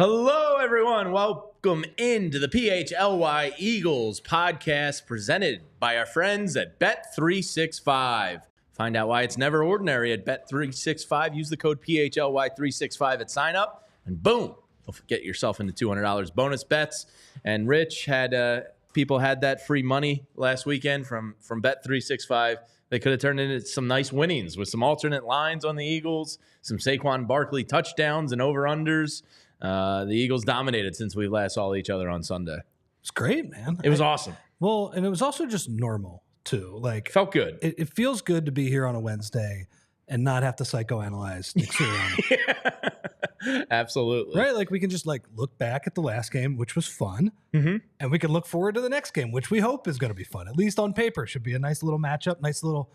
Hello, everyone. Welcome into the PHLY Eagles podcast presented by our friends at Bet365. Find out why it's never ordinary at Bet365. Use the code PHLY365 at sign up, and boom, you'll get yourself into $200 bonus bets. And Rich had people had that free money last weekend from Bet365. They could have turned into some nice winnings with some alternate lines on the Eagles, some Saquon Barkley touchdowns and over-unders. The Eagles dominated since we last saw each other on Sunday. It's great, man. It was awesome. Well, and it was also just normal, too. Like, felt good. It feels good to be here on a Wednesday and not have to psychoanalyze Nick Sirianni. Yeah. Absolutely. Right? Like, we can just, look back at the last game, which was fun, and we can look forward to the next game, which we hope is going to be fun. At least on paper, should be a nice little matchup, nice little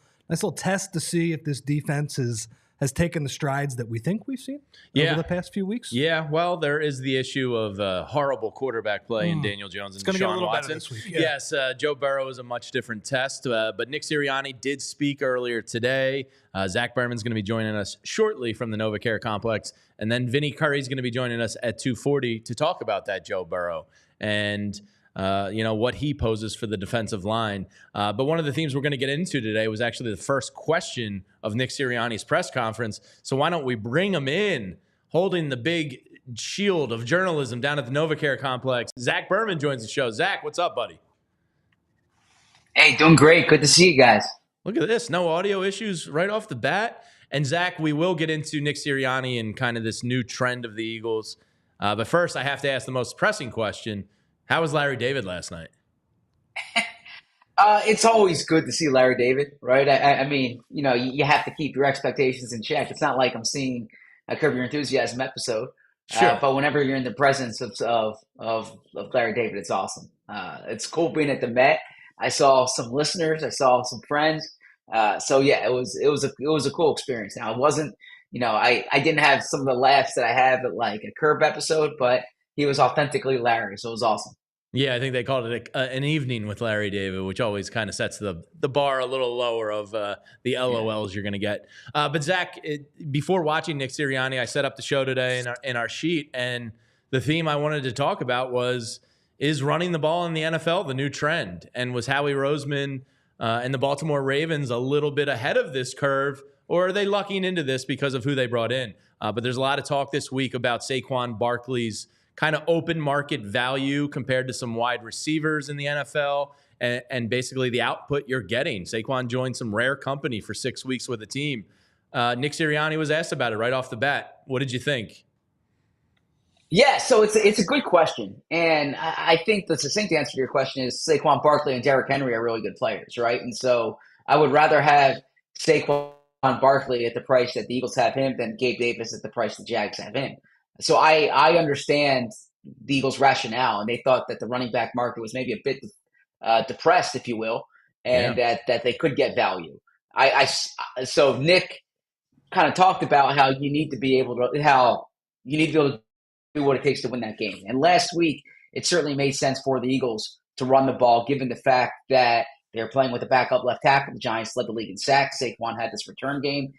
test to see if this defense has taken the strides that we think we've seen over the past few weeks. Yeah, well, there is the issue of horrible quarterback play in Daniel Jones and Deshaun Watson. This week. Yeah. Yes, Joe Burrow is a much different test, but Nick Sirianni did speak earlier today. Zach Berman's going to be joining us shortly from the Novacare Complex, and then Vinny Curry is going to be joining us at 2:40 to talk about that Joe Burrow and what he poses for the defensive line. But one of the themes we're going to get into today was actually the first question of Nick Sirianni's press conference. So why don't we bring him in, holding the big shield of journalism down at the Novacare Complex. Zach Berman joins the show. Zach, what's up, buddy? Hey, doing great. Good to see you guys. Look at this. No audio issues right off the bat. And Zach, we will get into Nick Sirianni and kind of this new trend of the Eagles. But first, I have to ask the most pressing question. How was Larry David last night? It's always good to see Larry David, right? I mean, you have to keep your expectations in check. It's not like I'm seeing a Curb Your Enthusiasm episode. Sure. But whenever you're in the presence of Larry David, it's awesome. It's cool being at the Met. I saw some listeners. I saw some friends. So yeah, it was a cool experience. Now it wasn't, I didn't have some of the laughs that I have at like a Curb episode, but he was authentically Larry, so it was awesome. Yeah, I think they called it an evening with Larry David, which always kind of sets the bar a little lower of the LOLs you're going to get. But Zach, before watching Nick Sirianni, I set up the show today in our sheet, and the theme I wanted to talk about is running the ball in the NFL the new trend? And was Howie Roseman and the Baltimore Ravens a little bit ahead of this curve, or are they lucking into this because of who they brought in? But there's a lot of talk this week about Saquon Barkley's kind of open market value compared to some wide receivers in the NFL and basically the output you're getting. Saquon joined some rare company for 6 weeks with a team. Nick Sirianni was asked about it right off the bat. What did you think? Yeah, so it's a good question. And I think the succinct answer to your question is Saquon Barkley and Derrick Henry are really good players, right? And so I would rather have Saquon Barkley at the price that the Eagles have him than Gabe Davis at the price the Jags have him. So I understand the Eagles' rationale, and they thought that the running back market was maybe a bit depressed, if you will, and that they could get value. So Nick kind of talked about how you need to be able to do what it takes to win that game. And last week, it certainly made sense for the Eagles to run the ball, given the fact that they're playing with a backup left tackle. The Giants led the league in sacks. Saquon had this return game.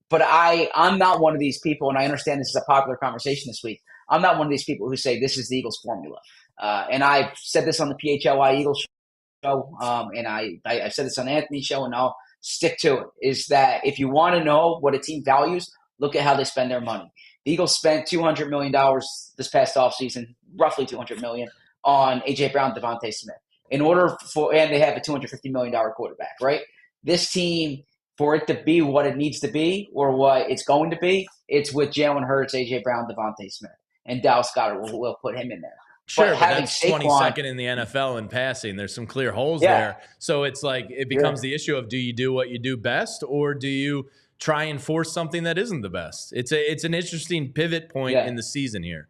But I'm not one of these people, and I understand this is a popular conversation this week. I'm not one of these people who say this is the Eagles formula. And I've said this on the PHLY Eagles show, and I've said this on Anthony's show, and I'll stick to it, is that if you want to know what a team values, look at how they spend their money. The Eagles spent $200 million this past offseason, roughly $200 million, on A.J. Brown, Devontae Smith. And they have a $250 million quarterback, right? This team, for it to be what it needs to be or what it's going to be, it's with Jalen Hurts, A.J. Brown, Devontae Smith. And Dallas Goedert will put him in there. Sure, but that's 22nd in the NFL in passing. There's some clear holes there. So it's like it becomes the issue of, do you do what you do best, or do you try and force something that isn't the best? It's an interesting pivot point in the season here.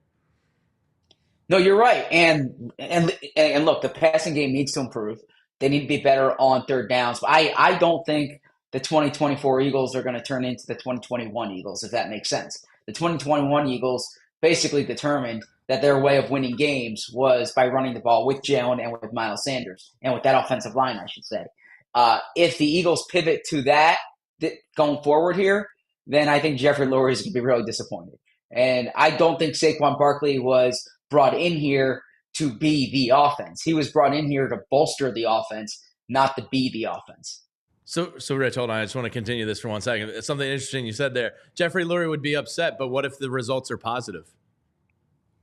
No, you're right. And look, the passing game needs to improve. They need to be better on third downs. But I don't think the 2024 Eagles are going to turn into the 2021 Eagles, if that makes sense. The 2021 Eagles basically determined that their way of winning games was by running the ball with Jalen and with Miles Sanders, and with that offensive line, I should say. If the Eagles pivot to that going forward here, then I think Jeffrey Lurie is going to be really disappointed. And I don't think Saquon Barkley was brought in here to be the offense. He was brought in here to bolster the offense, not to be the offense. So Rich, hold on. I just want to continue this for 1 second. It's something interesting you said there. Jeffrey Lurie would be upset, but what if the results are positive?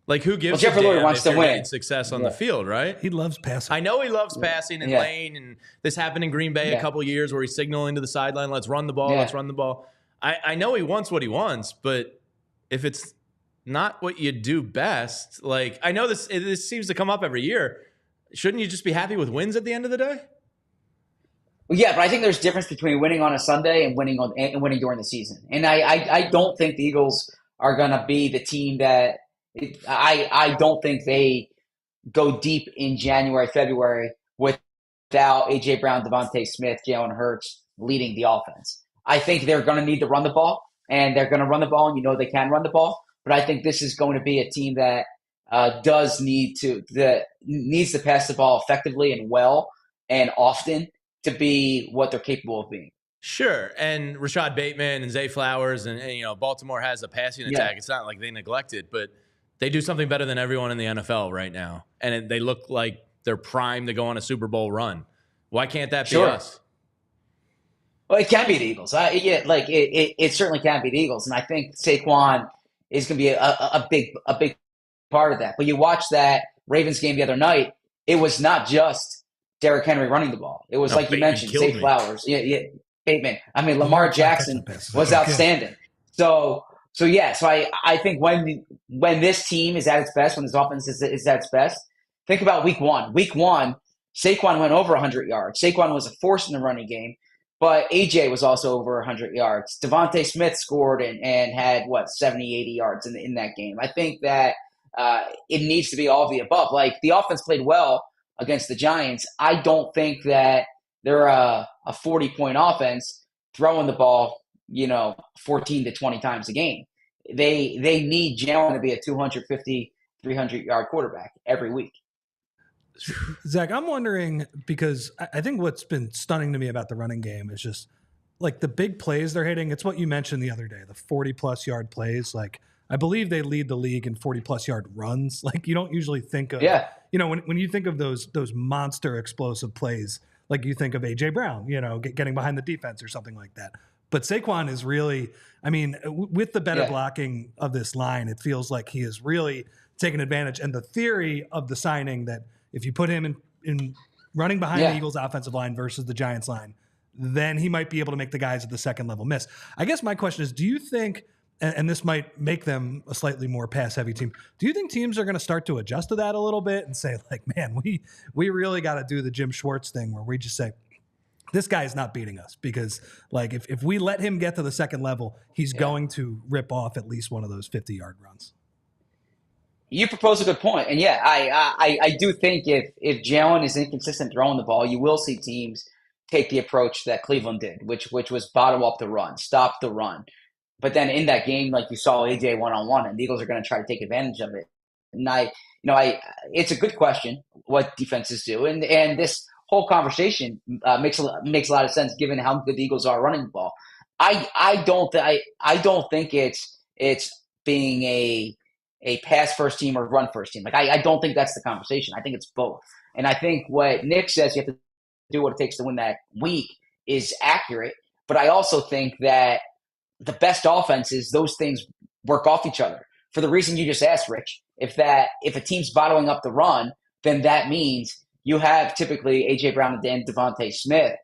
Like, who gives Jeffrey Lurie wants to win. Success on the field, right? He loves passing. I know he loves passing and lane, and this happened in Green Bay a couple years where he's signaling to the sideline, let's run the ball, let's run the ball. I know he wants what he wants, but if it's not what you do best, like, I know this seems to come up every year. Shouldn't you just be happy with wins at the end of the day? Well, yeah, but I think there's a difference between winning on a Sunday and winning during the season. And I don't think the Eagles are going to be the team that I don't think they go deep in January, February without A.J. Brown, Devontae Smith, Jalen Hurts leading the offense. I think they're going to need to run the ball, and they're going to run the ball, and they can run the ball. But I think this is going to be a team that needs to pass the ball effectively and well and often to be what they're capable of being. Sure. And Rashad Bateman and Zay Flowers and Baltimore has a passing attack. It's not like they neglect it, but they do something better than everyone in the NFL right now. And they look like they're primed to go on a Super Bowl run. Why can't that be us? Well, it can be the Eagles. It certainly can be the Eagles. And I think Saquon is going to be a big part of that. But you watch that Ravens game the other night, it was not just Derrick Henry running the ball. It was like you mentioned, Zay Flowers. Bateman. I mean, Lamar Jackson was outstanding. So I think when this team is at its best, when this offense is at its best, think about week one. Week one, Saquon went over 100 yards. Saquon was a force in the running game, but AJ was also over 100 yards. Devontae Smith scored and had, 70, 80 yards in that game. I think that it needs to be all of the above. Like, the offense played well against the Giants. I don't think that they're a 40-point offense throwing the ball, 14 to 20 times a game. They need Jalen to be a 250, 300-yard quarterback every week. Zach, I'm wondering, because I think what's been stunning to me about the running game is just like the big plays they're hitting. It's what you mentioned the other day, the 40-plus yard plays. Like, I believe they lead the league in 40-plus yard runs. Like, you don't usually think of, when you think of those monster explosive plays, like you think of A.J. Brown, getting behind the defense or something like that. But Saquon is really, with the better blocking of this line, it feels like he is really taking advantage. And the theory of the signing that if you put him in running behind the Eagles offensive line versus the Giants line, then he might be able to make the guys at the second level miss. I guess my question is, do you think, and this might make them a slightly more pass-heavy team, do you think teams are going to start to adjust to that a little bit and say, like, man, we really got to do the Jim Schwartz thing where we just say, this guy is not beating us, because, like, if we let him get to the second level, he's going to rip off at least one of those 50-yard runs. You propose a good point. And, I do think if Jalen is inconsistent throwing the ball, you will see teams take the approach that Cleveland did, which was bottom up the run, stop the run. But then in that game, like you saw AJ one-on-one, and the Eagles are going to try to take advantage of it. And it's a good question what defenses do. And this whole conversation makes a lot of sense given how good the Eagles are running the ball. I don't think it's being a pass first team or run first team. Like, I don't think that's the conversation. I think it's both. And I think what Nick says, you have to do what it takes to win that week, is accurate. But I also think that the best offenses, those things work off each other. For the reason you just asked, Rich, if a team's bottling up the run, then that means you have typically A.J. Brown and Devontae Smith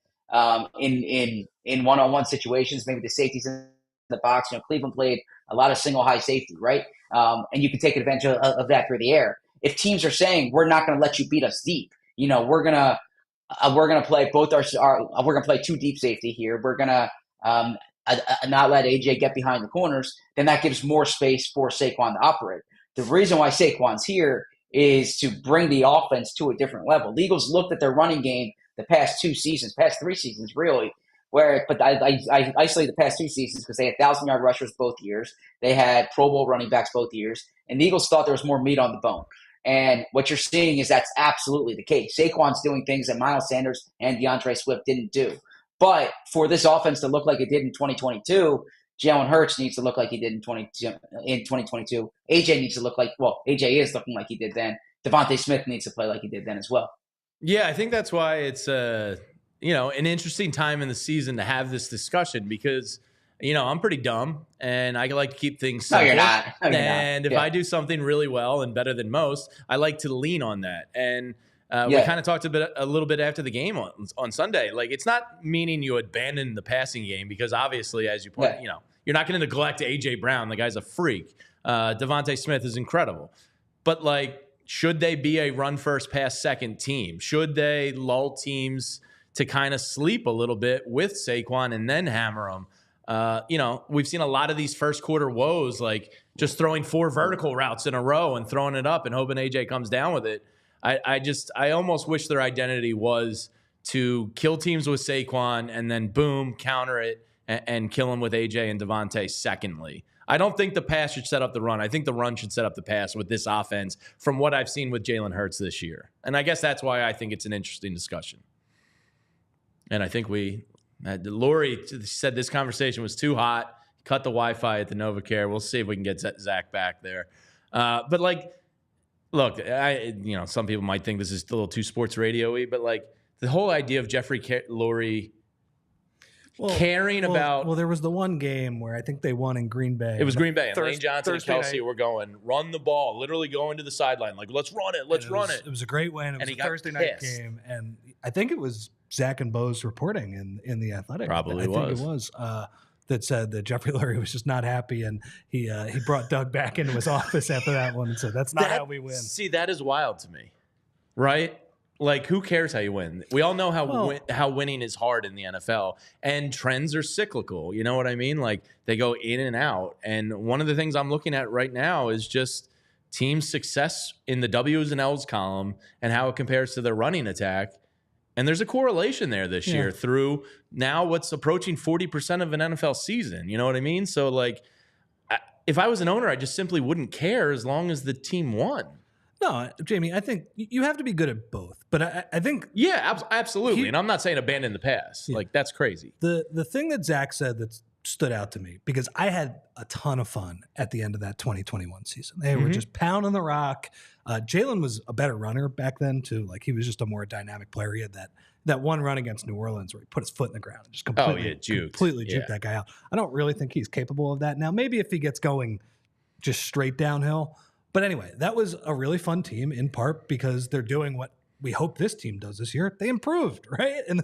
in one-on-one situations, maybe the safeties in the box. Cleveland played a lot of single high safety, right? And you can take advantage of that through the air. If teams are saying, we're not going to let you beat us deep, we're gonna play we're gonna play two deep safety here. We're gonna not let AJ get behind the corners, then that gives more space for Saquon to operate. The reason why Saquon's here is to bring the offense to a different level. The Eagles looked at their running game the past 3 seasons, really, but I isolate the past 2 seasons because they had 1,000-yard rushers both years. They had Pro Bowl running backs both years, and the Eagles thought there was more meat on the bone. And what you're seeing is that's absolutely the case. Saquon's doing things that Miles Sanders and DeAndre Swift didn't do. But for this offense to look like it did in 2022, Jalen Hurts needs to look like he did in 2022. AJ needs to look like, well, AJ is looking like he did then. Devontae Smith needs to play like he did then as well. Yeah, I think that's why it's an interesting time in the season to have this discussion because, I'm pretty dumb and I like to keep things simple. No, you're not. No, you're and not. If I do something really well and better than most, I like to lean on that. And we kind of talked a little bit after the game on Sunday. Like, it's not meaning you abandon the passing game because obviously, as you point, you're not going to neglect A.J. Brown. The guy's a freak. Devontae Smith is incredible. But, should they be a run first, pass second team? Should they lull teams to kind of sleep a little bit with Saquon and then hammer them? We've seen a lot of these first quarter woes, like just throwing 4 vertical routes in a row and throwing it up and hoping AJ comes down with it. I almost wish their identity was to kill teams with Saquon and then boom, counter it and kill them with AJ and Devontae secondly. I don't think the pass should set up the run. I think the run should set up the pass with this offense from what I've seen with Jalen Hurts this year. And I guess that's why I think it's an interesting discussion. And I think Lori said this conversation was too hot, cut the Wi-Fi at the Novacare. We'll see if we can get Zach back there. But look, some people might think this is a little too sports radio-y, but the whole idea of Jeffrey Lurie caring about. Well, there was the one game where I think they won in Green Bay. It was Green Bay. And Lane Johnson and Thursday Kelce were going, run the ball, literally going to the sideline. Let's run it. Let's run it. It was a great win. It was a Thursday night game. And I think it was Zach and Bo's reporting in The Athletic. Probably I think it was. That said that Jeffrey Lurie was just not happy, and he brought Doug back into his office after that one and said, that's not how we win. See, that is wild to me, right? Who cares how you win? We all know how winning is hard in the NFL, and trends are cyclical. You know what I mean? They go in and out. And one of the things I'm looking at right now is just team success in the W's and L's column and how it compares to their running attack. And there's a correlation there this year through now what's approaching 40% of an NFL season. You know what I mean? So, if I was an owner, I just simply wouldn't care as long as the team won. No, Jamie, I think you have to be good at both. But I think... Yeah, absolutely. And I'm not saying abandon the pass. Yeah. That's crazy. The thing that Zach said that stood out to me, because I had a ton of fun at the end of that 2021 season. They were just pounding the rock. Jalen was a better runner back then, too. He was just a more dynamic player. He had that one run against New Orleans where he put his foot in the ground and just completely juked that guy out. I don't really think he's capable of that now. Maybe if he gets going just straight downhill. But anyway, that was a really fun team, in part because they're doing what we hope this team does this year. They improved, right? And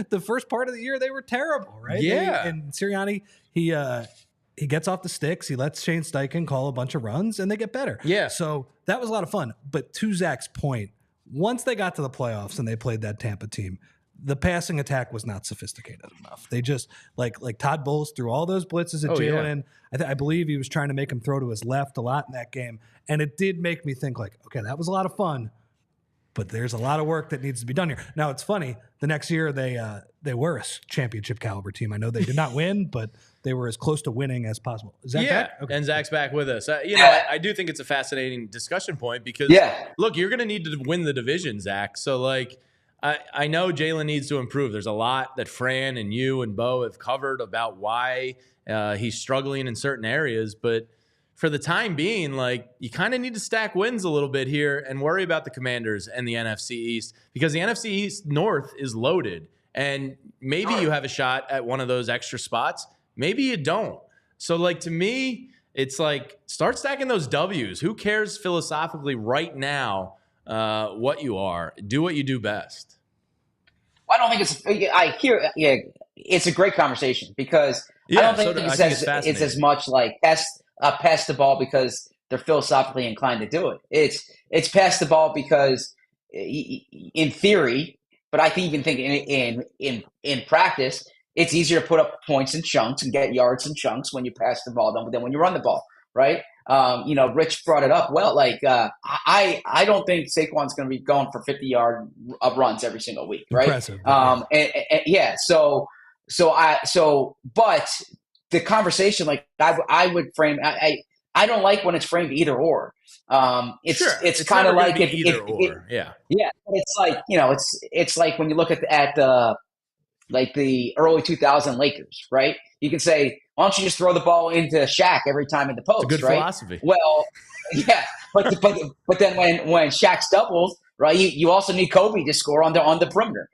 the first part of the year, they were terrible, right? Yeah. And Sirianni, he gets off the sticks. He lets Shane Steichen call a bunch of runs, and they get better. Yeah. So that was a lot of fun. But to Zach's point, once they got to the playoffs and they played that Tampa team, the passing attack was not sophisticated enough. They just, like Todd Bowles threw all those blitzes at Jalen. Yeah. I believe he was trying to make him throw to his left a lot in that game. And it did make me think okay, that was a lot of fun, but there's a lot of work that needs to be done here. Now, it's funny. The next year, they were a championship caliber team. I know they did not win, but they were as close to winning as possible. Is that back? Okay. And Zach's back with us. I do think it's a fascinating discussion point because, look, you're going to need to win the division, Zach. So, I know Jalen needs to improve. There's a lot that Fran and you and Bo have covered about why he's struggling in certain areas, but for the time being, you kind of need to stack wins a little bit here and worry about the Commanders and the NFC East because the NFC East North is loaded. And maybe you have a shot at one of those extra spots. Maybe you don't. So, to me, it's start stacking those W's. Who cares philosophically right now what you are? Do what you do best. I don't think it's a great conversation because I don't think it's as much pass the ball because they're philosophically inclined to do it. It's pass the ball because in theory, but I can even think in practice, it's easier to put up points in chunks and get yards in chunks when you pass the ball than when you run the ball, right? Rich brought it up. Well, I don't think Saquon's going to be going for 50-yard runs every single week, right? Impressive. But the conversation, I would frame, I don't like when it's framed either or. It's kind of like either or. Yeah. It's like when you look at the early 2000 Lakers, right? You can say, why don't you just throw the ball into Shaq every time in the post? It's a good right? philosophy. Well, yeah, but then when Shaq's doubles, right, you also need Kobe to score on the perimeter.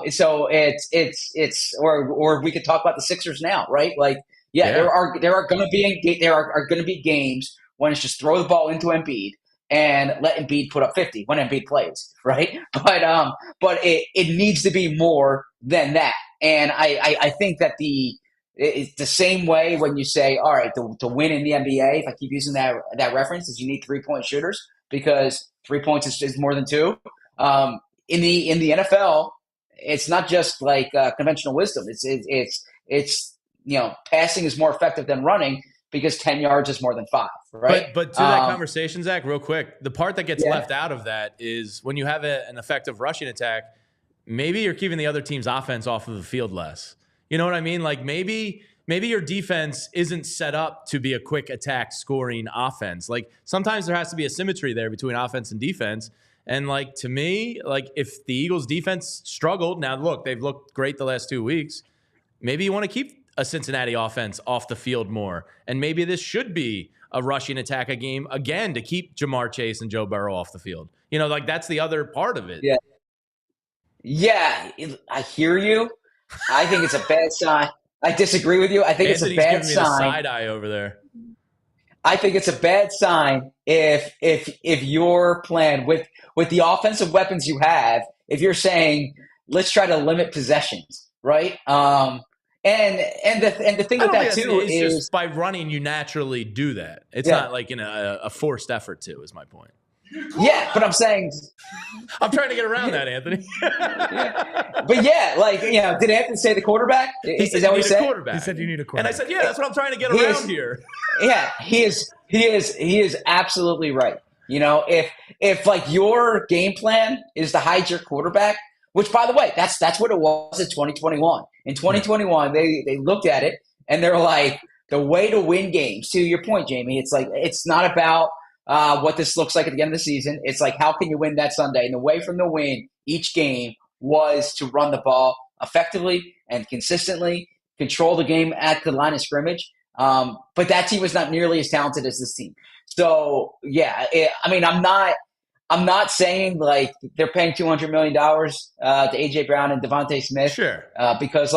So it's or we could talk about the Sixers now, right? Like, yeah. there are going to be games when it's just throw the ball into Embiid and let Embiid put up 50 when Embiid plays, right? But it needs to be more than that. And I think that it's the same way when you say, all right, to win in the NBA, if I keep using that reference, is you need 3-point shooters because 3 points is more than two. In the NFL, it's not just like conventional wisdom. It's passing is more effective than running because 10 yards is more than 5, right? But to that conversation, Zach, real quick, the part that gets left out of that is when you have an effective rushing attack, maybe you're keeping the other team's offense off of the field less. You know what I mean? Like maybe your defense isn't set up to be a quick attack scoring offense. Like sometimes there has to be a symmetry there between offense and defense. And like to me, like if the Eagles defense struggled, now look, they've looked great the last 2 weeks. Maybe you want to keep a Cincinnati offense off the field more. And maybe this should be a rushing attack a game again to keep Jamar Chase and Joe Burrow off the field. You know, like that's the other part of it. Yeah. Yeah, I hear you. I think it's a bad sign. I disagree with you. I think Anthony's it's a bad giving me the sign. side eye over there. I think it's a bad sign if your plan with the offensive weapons you have, if you're saying let's try to limit possessions, right? And the thing with that too is just by running you naturally do that. It's not like in a forced effort to. Is my point. Yeah, but I'm saying I'm trying to get around that, Anthony. But yeah, like did Anthony say the quarterback? Is that what he said? He said you need a quarterback. And I said, yeah, that's what I'm trying to get around here. Yeah, he is absolutely right. If like your game plan is to hide your quarterback, which by the way, that's what it was in 2021. In 2021, they looked at it and they're like, the way to win games, to your point, Jamie, it's like it's not about what this looks like at the end of the season. It's like, how can you win that Sunday? And the way from the win each game was to run the ball effectively and consistently, control the game at the line of scrimmage. But that team was not nearly as talented as this team. So yeah, I'm not saying like they're paying $200 million to AJ Brown and Devontae Smith, sure, because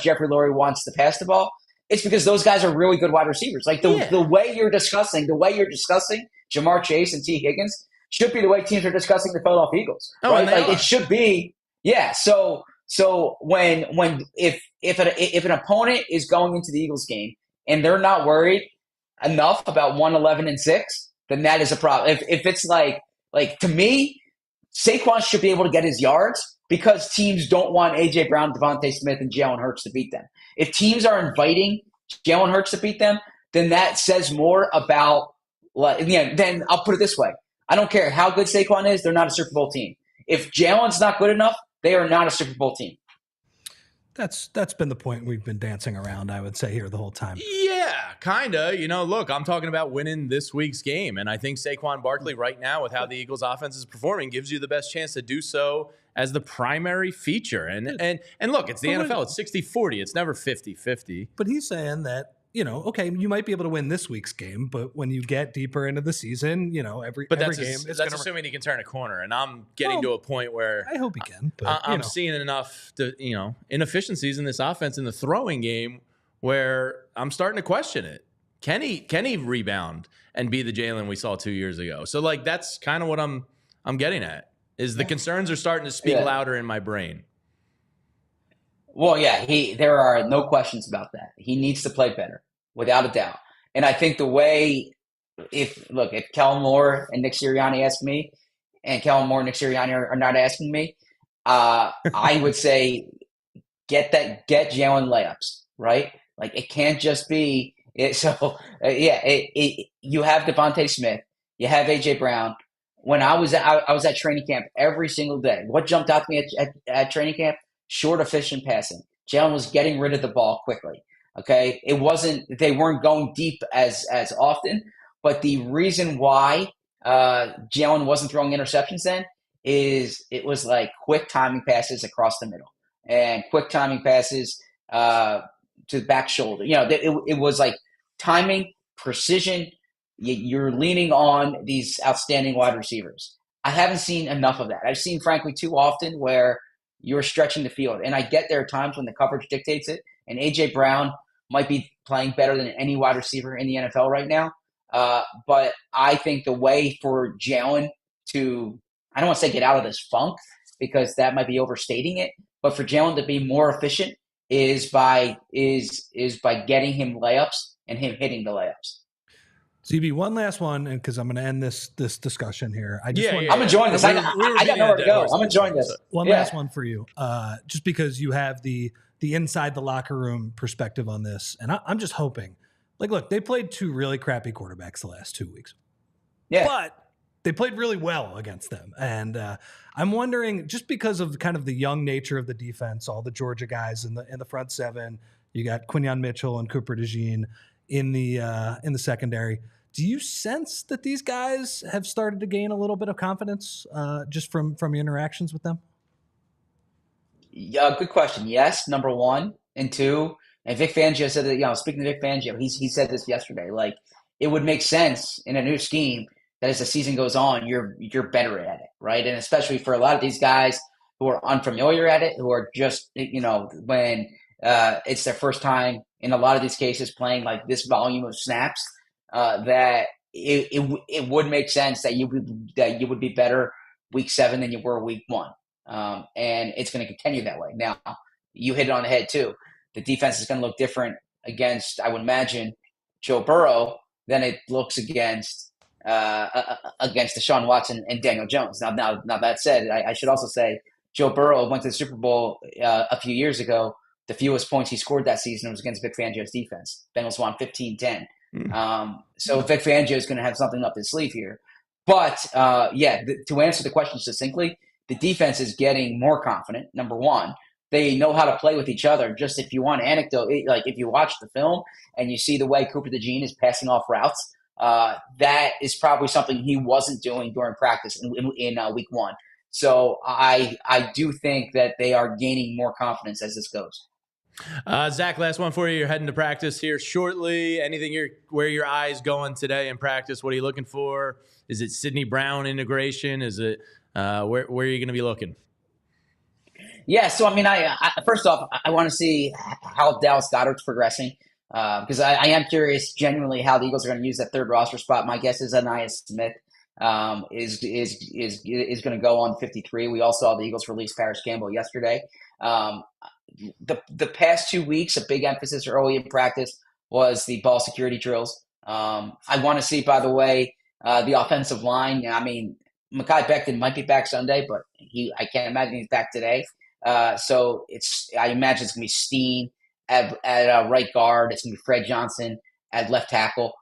Jeffrey Lurie wants to pass the ball. It's because those guys are really good wide receivers. Like the way you're discussing Jamar Chase and T. Higgins should be the way teams are discussing the Philadelphia Eagles. Right? Like it should be. Yeah. So when if an opponent is going into the Eagles game and they're not worried enough about 1-11-6, then that is a problem. If it's like to me, Saquon should be able to get his yards because teams don't want AJ Brown, Devontae Smith, and Jalen Hurts to beat them. If teams are inviting Jalen Hurts to beat them, then that says more about then I'll put it this way. I don't care how good Saquon is, they're not a Super Bowl team. If Jalen's not good enough, they are not a Super Bowl team. That's been the point we've been dancing around, I would say, here the whole time. Yeah, kind of. Look, I'm talking about winning this week's game, and I think Saquon Barkley right now, with how the Eagles offense is performing, gives you the best chance to do so as the primary feature. And look, it's the NFL. It's 60-40. It's never 50-50. But he's saying that, okay, you might be able to win this week's game, but when you get deeper into the season, every game is that's assuming he can turn a corner. And I'm getting to a point where I hope he can. But, I'm seeing enough inefficiencies in this offense in the throwing game where I'm starting to question it. Can he rebound and be the Jalen we saw 2 years ago? So like that's kind of what I'm getting at. Is the concerns are starting to speak louder in my brain. Well, yeah, there are no questions about that. He needs to play better, without a doubt. And I think the way, if Kellen Moore and Nick Sirianni ask me, and Kellen Moore and Nick Sirianni are not asking me, I would say get Jalen layups, right? Like it can't just be it. So you have Devontae Smith, you have AJ Brown. When I was at training camp every single day, what jumped out to me at training camp? Short, efficient passing. Jalen was getting rid of the ball quickly. Okay, they weren't going deep as often, but the reason why Jalen wasn't throwing interceptions then is it was like quick timing passes across the middle, and quick timing passes to the back shoulder. It was like timing, precision. You're leaning on these outstanding wide receivers. I haven't seen enough of that. I've seen, frankly, too often where you're stretching the field. And I get there are times when the coverage dictates it. And A.J. Brown might be playing better than any wide receiver in the NFL right now. But I think the way for Jalen to, I don't want to say get out of this funk because that might be overstating it, but for Jalen to be more efficient is by getting him layups and him hitting the layups. CB, one last one, and because I'm going to end this discussion here. I'm enjoying this. I got nowhere to go. I'm enjoying this. One last one for you, just because you have the inside the locker room perspective on this, and I'm just hoping. Like, look, they played two really crappy quarterbacks the last 2 weeks. Yeah, but they played really well against them, and I'm wondering, just because of kind of the young nature of the defense, all the Georgia guys in the front seven, you got Quinyon Mitchell and Cooper DeJean in the secondary. Do you sense that these guys have started to gain a little bit of confidence just from your interactions with them? Yeah, good question. Yes, number one. And two, and Vic Fangio said that, speaking to Vic Fangio, he said this yesterday, like it would make sense in a new scheme that as the season goes on, you're better at it, right? And especially for a lot of these guys who are unfamiliar at it, who are just, when it's their first time in a lot of these cases playing like this volume of snaps, that it would make sense that you would be better week 7 than you were week 1. And it's going to continue that way. Now, you hit it on the head too. The defense is going to look different against, I would imagine, Joe Burrow than it looks against Deshaun Watson and Daniel Jones. Now that said, I should also say Joe Burrow went to the Super Bowl a few years ago. The fewest points he scored that season was against Vic Fangio's defense. Bengals won 15-10. So Vic Fangio is going to have something up his sleeve here. But, to answer the question succinctly, the defense is getting more confident, number one. They know how to play with each other. Just if you want anecdote, like if you watch the film and you see the way Cooper DeJean is passing off routes, that is probably something he wasn't doing during practice in week 1. So I do think that they are gaining more confidence as this goes. Zach, last one for you. You're heading to practice here shortly. Anything where your eyes going today in practice? What are you looking for? Is it Sidney Brown integration? Is it where are you going to be looking? Yeah, so I first off, I want to see how Dallas Goedert's progressing because I am curious genuinely how the Eagles are going to use that third roster spot. My guess is Anaya Smith is going to go on 53. We all saw the Eagles release Paris Campbell yesterday. The past 2 weeks, a big emphasis early in practice was the ball security drills. I want to see, by the way, the offensive line. Mekhi Becton might be back Sunday, but I can't imagine he's back today. So I imagine it's going to be Steen at right guard. It's going to be Fred Johnson at left tackle.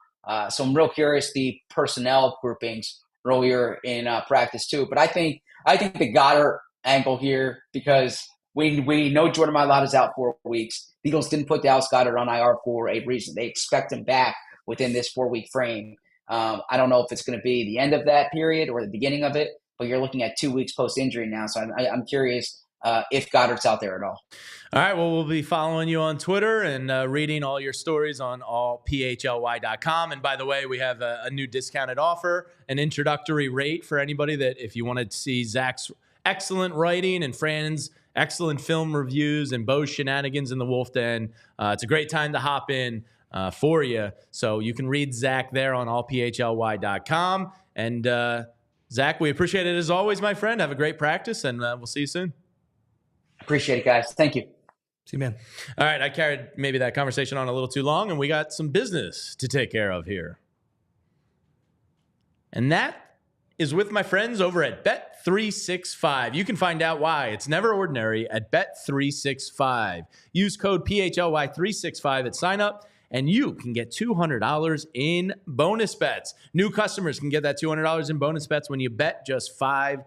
So I'm real curious the personnel groupings earlier in practice too. But I think the Goddard angle here, because we know Jordan Mailata is out 4 weeks. The Eagles didn't put Dallas Goedert on IR for a reason. They expect him back within this 4-week frame. I don't know if it's going to be the end of that period or the beginning of it, but you're looking at 2 weeks post-injury now. So I'm curious if Goddard's out there at all. All right, well, we'll be following you on Twitter and reading all your stories on allphly.com. And by the way, we have a new discounted offer, an introductory rate for anybody that if you want to see Zach's excellent writing and Fran's excellent film reviews and Bo's shenanigans in the Wolf Den, it's a great time to hop in for you. So you can read Zach there on allphly.com. And Zach, we appreciate it as always, my friend. Have a great practice, and we'll see you soon. Appreciate it, guys. Thank you. See you, man. All right, I carried maybe that conversation on a little too long, and we got some business to take care of here. And that is with my friends over at Bet365. You can find out why it's never ordinary at Bet365. Use code PHLY365 at sign up, and you can get $200 in bonus bets. New customers can get that $200 in bonus bets when you bet just $5.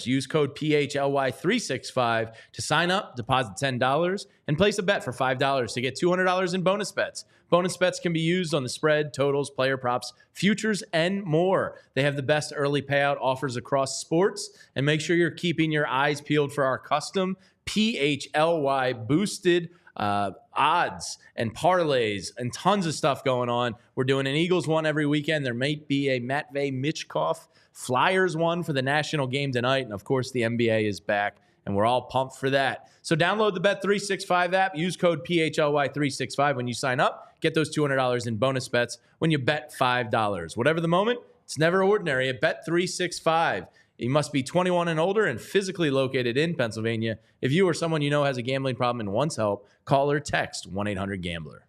Use code PHLY365 to sign up, deposit $10, and place a bet for $5 to get $200 in bonus bets. Bonus bets can be used on the spread, totals, player props, futures, and more. They have the best early payout offers across sports, and make sure you're keeping your eyes peeled for our custom PHLY boosted odds and parlays and tons of stuff going on. We're doing an Eagles one every weekend. There might be a Matvey Michkov Flyers one for the national game tonight. And, of course, the NBA is back, and we're all pumped for that. So download the Bet365 app. Use code PHLY365 when you sign up. Get those $200 in bonus bets when you bet $5. Whatever the moment, it's never ordinary at Bet365. You must be 21 and older and physically located in Pennsylvania. If you or someone you know has a gambling problem and wants help, call or text 1-800-GAMBLER.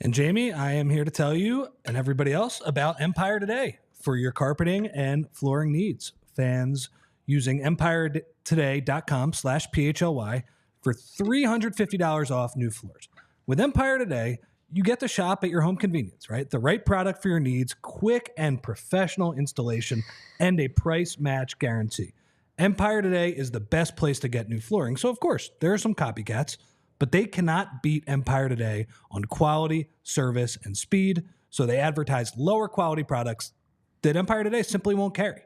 And Jamie, I am here to tell you and everybody else about Empire Today for your carpeting and flooring needs. Fans using EmpireToday.com/PHLY for $350 off new floors. With Empire Today, you get to shop at your home convenience, right? The right product for your needs, quick and professional installation, and a price match guarantee. Empire Today is the best place to get new flooring. So, of course, there are some copycats, but they cannot beat Empire Today on quality, service, and speed. So they advertise lower quality products that Empire Today simply won't carry.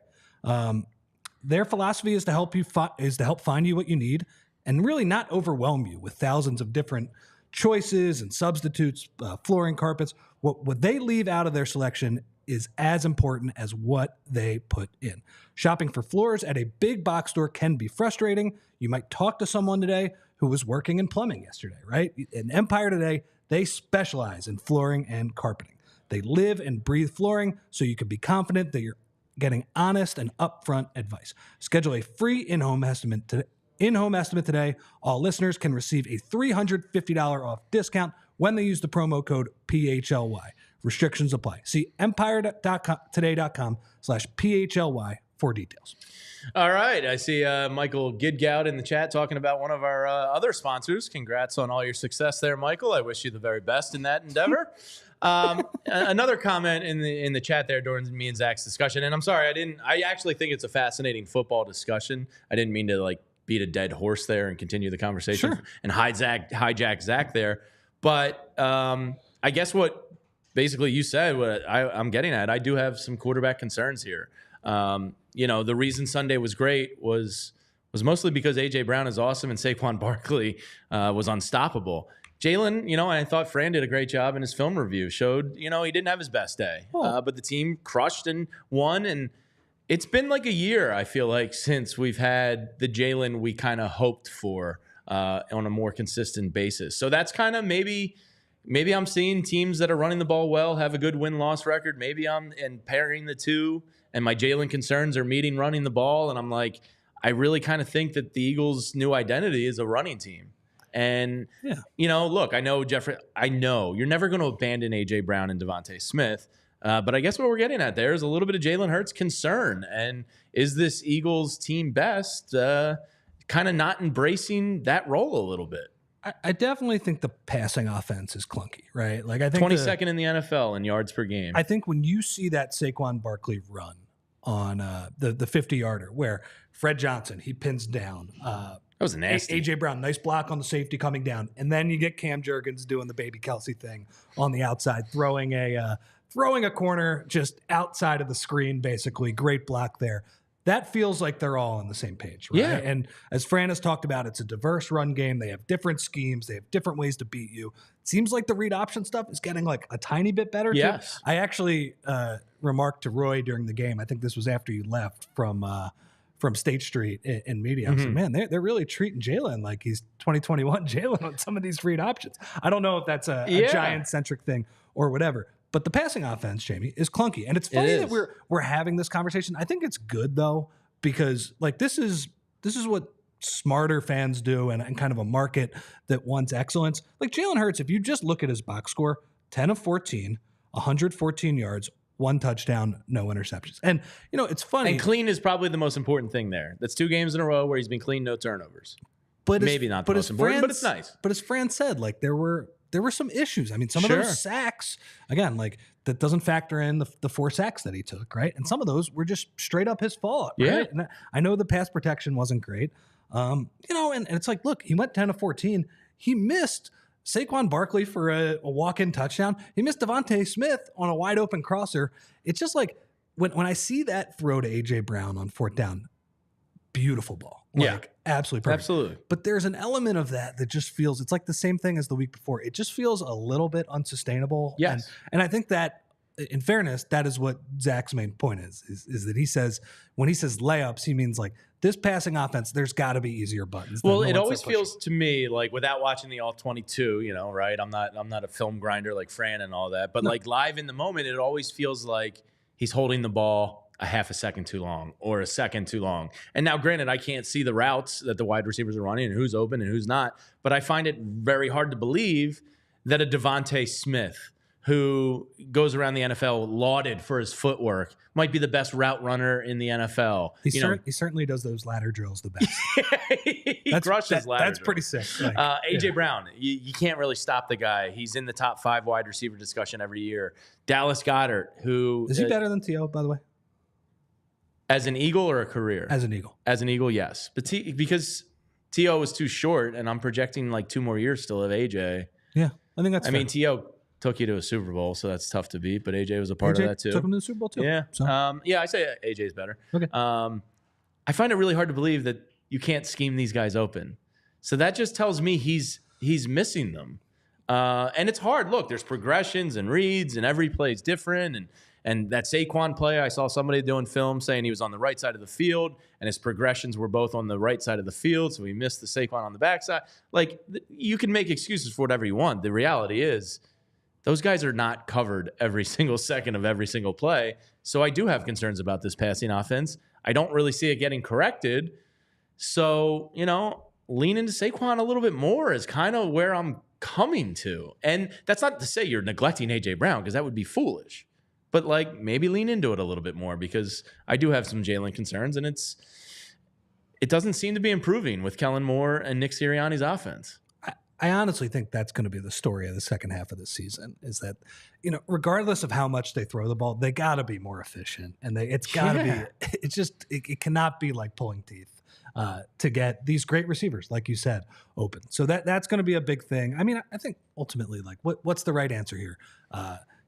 Their philosophy is to help find you what you need and really not overwhelm you with thousands of different choices and substitutes, flooring, carpets. What they leave out of their selection is as important as what they put in. Shopping for floors at a big box store can be frustrating. You might talk to someone today who was working in plumbing yesterday, right? In Empire Today, they specialize in flooring and carpeting. They live and breathe flooring, so you can be confident that you're getting honest and upfront advice. Schedule a free in-home estimate today. All listeners can receive a $350 off discount when they use the promo code PHLY. Restrictions apply. See EmpireToday.com/PHLY for details. All right. I see Michael Gidgout in the chat talking about one of our other sponsors. Congrats on all your success there, Michael. I wish you the very best in that endeavor. Another comment in the chat there during me and Zach's discussion, and I'm sorry, I actually think it's a fascinating football discussion. I didn't mean to beat a dead horse there and continue the conversation and hijack Zach there. But I guess what basically you said, what I'm getting at, I do have some quarterback concerns here. The reason Sunday was great was mostly because A.J. Brown is awesome and Saquon Barkley was unstoppable. Jalen, and I thought Fran did a great job in his film review, showed, he didn't have his best day. But the team crushed and won, and it's been like a year, I feel like, since we've had the Jalen we kind of hoped for on a more consistent basis. So that's kind of maybe I'm seeing teams that are running the ball well have a good win-loss record. Maybe I'm pairing the two, and my Jalen concerns are meeting running the ball, and I'm like, I really kind of think that the Eagles' new identity is a running team. And, look, I know you're never going to abandon A.J. Brown and Devontae Smith, but I guess what we're getting at there is a little bit of Jalen Hurts concern. And is this Eagles team best kind of not embracing that role a little bit? I definitely think the passing offense is clunky, right? I think 22nd in the NFL in yards per game. I think when you see that Saquon Barkley run on the 50-yarder where Fred Johnson, he pins down that was nasty. A.J. Brown, nice block on the safety coming down. And then you get Cam Jurgens doing the baby Kelsey thing on the outside, throwing a corner just outside of the screen, basically. Great block there. That feels like they're all on the same page, right? Yeah. And as Fran has talked about, it's a diverse run game. They have different schemes. They have different ways to beat you. It seems like the read option stuff is getting a tiny bit better. Yes. Too. I actually remarked to Roy during the game, I think this was after you left from State Street in media. I was like, man, they're really treating Jalen like he's 2021 Jalen on some of these read options. I don't know if that's a Giant-centric thing or whatever. But the passing offense, Jamie, is clunky. And it's funny that we're having this conversation. I think it's good, though, because this is what smarter fans do and kind of a market that wants excellence. Jalen Hurts, if you just look at his box score, 10 of 14, 114 yards, 1 touchdown, no interceptions. And, it's funny. And clean is probably the most important thing there. That's 2 games in a row where he's been clean, no turnovers. But maybe not the most important, but it's nice. But as Fran said, there were some issues. I mean, some of those sacks, again, that doesn't factor in the 4 sacks that he took, right? And some of those were just straight up his fault, right? Yeah. And I know the pass protection wasn't great. And it's look, he went 10 of 14. He missed Saquon Barkley for a walk-in touchdown. He missed Devontae Smith on a wide-open crosser. It's just when I see that throw to A.J. Brown on 4th down, beautiful ball. Yeah. Like, absolutely perfect. Absolutely. But there's an element of that just feels, it's like the same thing as the week before. It just feels a little bit unsustainable. Yes. And I think that, in fairness, that is what Zach's main point is that he says, when he says layups, he means like this passing offense, there's got to be easier buttons. Well, it always feels to me like, without watching the all 22, you know, right? I'm not a film grinder like Fran and all that, but like live in the moment, it always feels like he's holding the ball a half a second too long or a second too long. And now, granted, I can't see the routes that the wide receivers are running and who's open and who's not, but I find it very hard to believe that a Devontae Smith, who goes around the NFL lauded for his footwork, might be the best route runner in the NFL. He certainly does those ladder drills the best. He crushes ladder That's drills. pretty sick. Like, A.J. Brown, you can't really stop the guy. He's in the top 5 wide receiver discussion every year. Dallas Goedert, who... Is he better than T.O., by the way? As an Eagle or a career? As an Eagle. As an Eagle, yes. But because T.O. was too short, and I'm projecting like 2 more years still of A.J. Yeah, I think that's fair. I mean, T.O. took you to a Super Bowl, so that's tough to beat. But AJ was a part of that too. Took him to the Super Bowl too. Yeah, So. I say AJ's better. Okay. I find it really hard to believe that you can't scheme these guys open. So that just tells me he's missing them, and it's hard. Look, there's progressions and reads, and every play is different. And that Saquon play, I saw somebody doing film saying he was on the right side of the field, and his progressions were both on the right side of the field, so he missed the Saquon on the backside. Like, you can make excuses for whatever you want. The reality is, those guys are not covered every single second of every single play. So I do have concerns about this passing offense. I don't really see it getting corrected. So, you know, lean into Saquon a little bit more is kind of where I'm coming to. And that's not to say you're neglecting A.J. Brown, because that would be foolish. But, like, maybe lean into it a little bit more, because I do have some Jalen concerns, and it doesn't seem to be improving with Kellen Moore and Nick Sirianni's offense. I honestly think that's going to be the story of the second half of the season, is that, you know, regardless of how much they throw the ball, they got to be more efficient, and it's got to be. It's just it cannot be like pulling teeth to get these great receivers, like you said, open. So that's going to be a big thing. I mean, I think ultimately, like, what's the right answer here?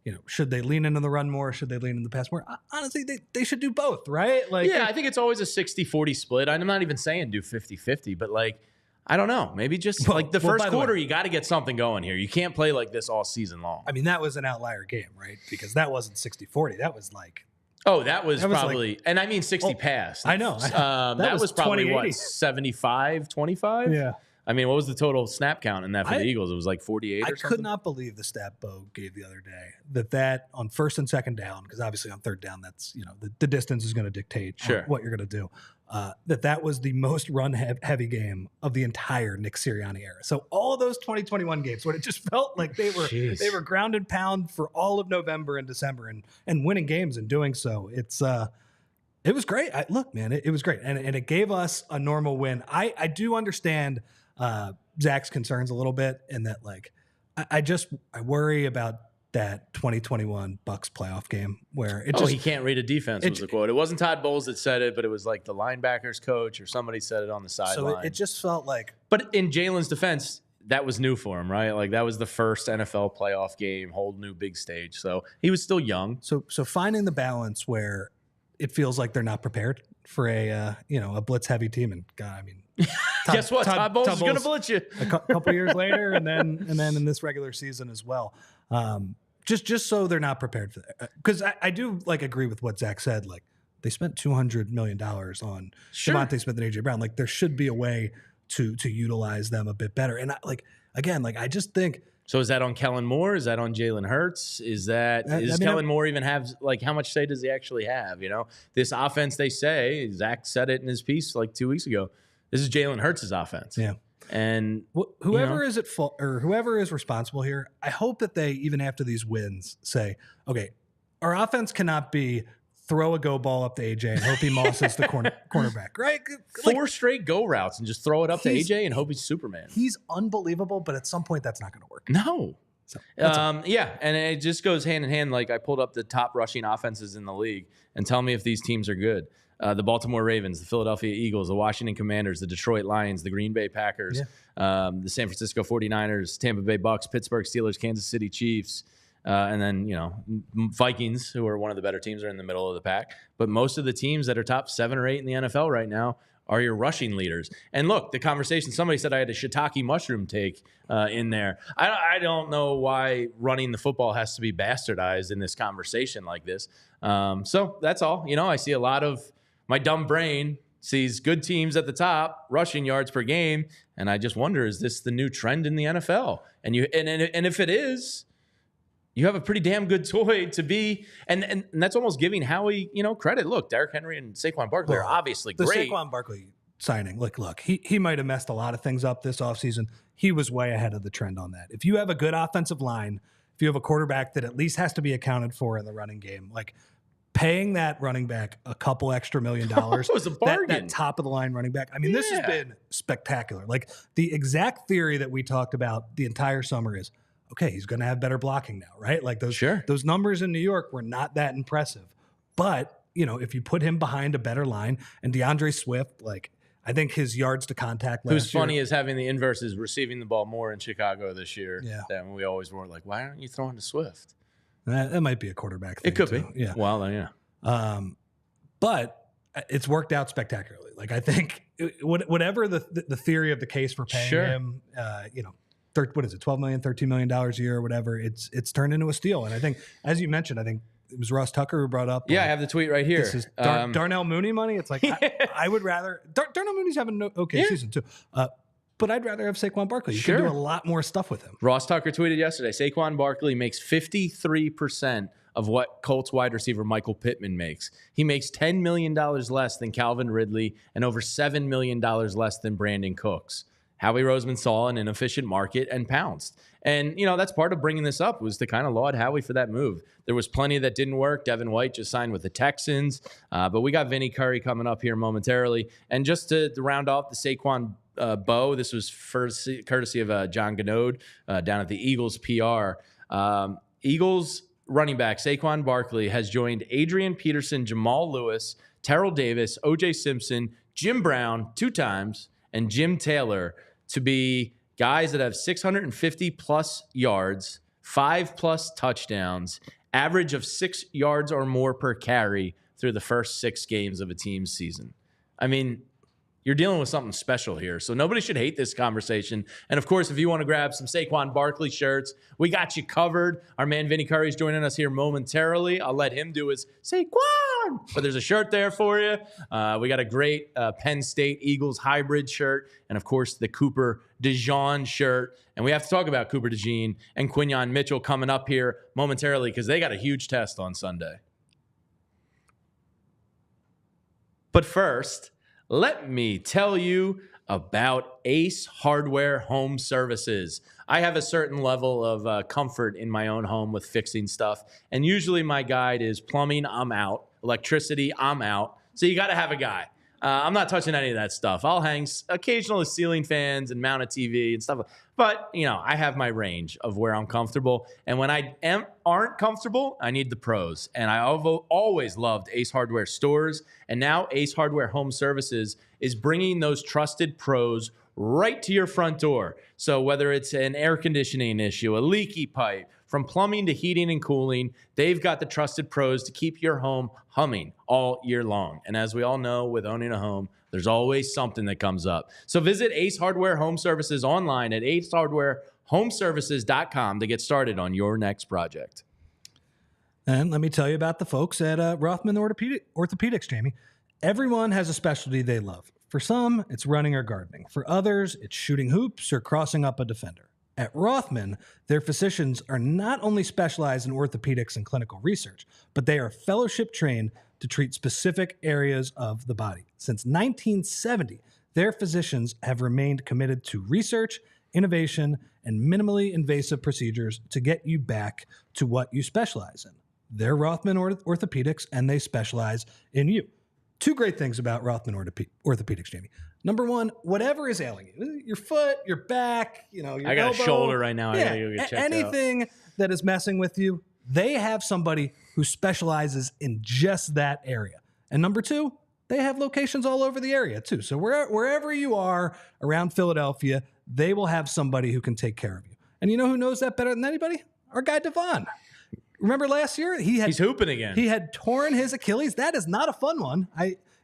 You know, should they lean into the run more? Should they lean into the pass more? Honestly, they should do both, right? Like, yeah, I think it's always a 60-40 split. I'm not even saying do 50-50, but like, I don't know. Maybe just like the first quarter, you got to get something going here. You can't play like this all season long. I mean, that was an outlier game, right? Because that wasn't 60-40. That was like... Oh, that was probably... Like, and I mean 60 past. I know. That was probably, what, 75-25? Yeah. I mean, what was the total snap count in that for the Eagles? It was like 48 or something? I could not believe the stat Bo gave the other day that on first and second down, because obviously on third down, that's, you know, the distance is going to dictate what you're going to do. That was the most run-heavy game of the entire Nick Sirianni era. So all of those 2021 games, when it just felt like they were ground and pound for all of November and December and winning games and doing so, it was great. Look, man, it was great, and it gave us a normal win. I do understand Zach's concerns a little bit, in that, like, I worry about that 2021 Bucs playoff game where he can't read a defense was the quote. It wasn't Todd Bowles that said it, but it was like the linebackers coach or somebody said it on the sideline. So it just felt like. But in Jalen's defense, that was new for him, right? Like, that was the first NFL playoff game, whole new big stage. So he was still young. So finding the balance where it feels like they're not prepared for a blitz heavy team, and God, I mean, guess what? Todd Bowles is going to blitz you a couple years later, and then in this regular season as well. Just so they're not prepared for that, because I do like agree with what Zach said. Like, they spent $200 million on Devontae Smith and A.J. Brown. Like, there should be a way to utilize them a bit better. And I just think. So is that on Kellen Moore? Is that on Jalen Hurts? Kellen Moore even have, like, how much say does he actually have? You know, this offense, they say, Zach said it in his piece like 2 weeks ago, this is Jalen Hurts' offense. Yeah. And whoever is at fault, or whoever is responsible here, I hope that they, even after these wins, say, okay, our offense cannot be throw a go ball up to AJ and hope he mosses the cornerback, right? Like, 4 straight go routes and just throw it up to AJ and hope he's Superman. He's unbelievable, but at some point that's not going to work. No. So, yeah, and it just goes hand in hand. Like, I pulled up the top rushing offenses in the league, and tell me if these teams are good. The Baltimore Ravens, the Philadelphia Eagles, the Washington Commanders, the Detroit Lions, the Green Bay Packers, the San Francisco 49ers, Tampa Bay Bucks, Pittsburgh Steelers, Kansas City Chiefs, and then, you know, Vikings, who are one of the better teams, are in the middle of the pack. But most of the teams that are top 7 or 8 in the NFL right now are your rushing leaders. And look, the conversation, somebody said I had a shiitake mushroom take in there. I don't know why running the football has to be bastardized in this conversation like this. So that's all. I see a lot of my dumb brain sees good teams at the top, rushing yards per game, and I just wonder, is this the new trend in the NFL? And if it is, you have a pretty damn good toy to be, and that's almost giving Howie, credit. Look, Derrick Henry and Saquon Barkley are obviously great. The Saquon Barkley signing, look, he might have messed a lot of things up this offseason. He was way ahead of the trend on that. If you have a good offensive line, if you have a quarterback that at least has to be accounted for in the running game, like paying that running back a couple extra $1 million, was a bargain. That top of the line running back. I mean, this has been spectacular. Like the exact theory that we talked about the entire summer is, okay, he's going to have better blocking now, right? Like those numbers in New York were not that impressive. But, if you put him behind a better line and DeAndre Swift, like I think his yards to contact last year. Who's funny is having the inverse is receiving the ball more in Chicago this year than we always were like, why aren't you throwing to Swift? That might be a quarterback thing. It could too. be. Yeah. Well, then, yeah. But it's worked out spectacularly. Like I think whatever the theory of the case for paying him, what is it, $12 million, $13 million a year or whatever, it's turned into a steal. And I think, as you mentioned, I think it was Ross Tucker who brought up. Yeah, I have the tweet right here. This is Darnell Mooney money. It's like, I would rather, Darnell Mooney's having an okay season too. But I'd rather have Saquon Barkley. You can do a lot more stuff with him. Ross Tucker tweeted yesterday, Saquon Barkley makes 53% of what Colts wide receiver Michael Pittman makes. He makes $10 million less than Calvin Ridley and over $7 million less than Brandon Cooks. Howie Roseman saw an inefficient market and pounced. And, that's part of bringing this up was to kind of laud Howie for that move. There was plenty that didn't work. Devin White just signed with the Texans. But we got Vinny Curry coming up here momentarily. And just to round off the Saquon bow, this was first courtesy of John Ganode down at the Eagles PR. Eagles running back Saquon Barkley has joined Adrian Peterson, Jamal Lewis, Terrell Davis, O.J. Simpson, Jim Brown 2 times, and Jim Taylor to be guys that have 650 plus yards, 5 plus touchdowns, average of 6 yards or more per carry through the first 6 games of a team's season. I mean, you're dealing with something special here. So nobody should hate this conversation. And of course, if you want to grab some Saquon Barkley shirts, we got you covered. Our man Vinny Curry is joining us here momentarily. I'll let him do his Saquon, but there's a shirt there for you. We got a great Penn State Eagles hybrid shirt. And of course, the Cooper DeJean shirt. And we have to talk about Cooper DeJean and Quinyon Mitchell coming up here momentarily because they got a huge test on Sunday. But first, let me tell you about Ace Hardware Home Services. I have a certain level of comfort in my own home with fixing stuff. And usually my guide is plumbing, I'm out. Electricity, I'm out. So you got to have a guy. I'm not touching any of that stuff. I'll hang occasional ceiling fans and mount a TV and stuff. But, I have my range of where I'm comfortable. And when I aren't comfortable, I need the pros. And I always loved Ace Hardware stores. And now Ace Hardware Home Services is bringing those trusted pros right to your front door. So whether it's an air conditioning issue, a leaky pipe, from plumbing to heating and cooling, they've got the trusted pros to keep your home humming all year long. And as we all know, with owning a home, there's always something that comes up. So visit Ace Hardware Home Services online at acehardwarehomeservices.com to get started on your next project. And let me tell you about the folks at Rothman Orthopedics, Jamie. Everyone has a specialty they love. For some, it's running or gardening. For others, it's shooting hoops or crossing up a defender. At Rothman, their physicians are not only specialized in orthopedics and clinical research, but they are fellowship trained to treat specific areas of the body. Since 1970, their physicians have remained committed to research, innovation, and minimally invasive procedures to get you back to what you specialize in. They're Rothman Orthopedics, and they specialize in you. 2 great things about Rothman Orthopedics, Jamie. Number 1, whatever is ailing you, your foot, your back, your I got elbow, a shoulder right now. I got to go get checked anything that is messing with you, they have somebody who specializes in just that area. And number 2, they have locations all over the area too. So wherever you are around Philadelphia, they will have somebody who can take care of you. And you know who knows that better than anybody? Our guy Devon. Remember last year? He's hooping again. He had torn his Achilles. That is not a fun one.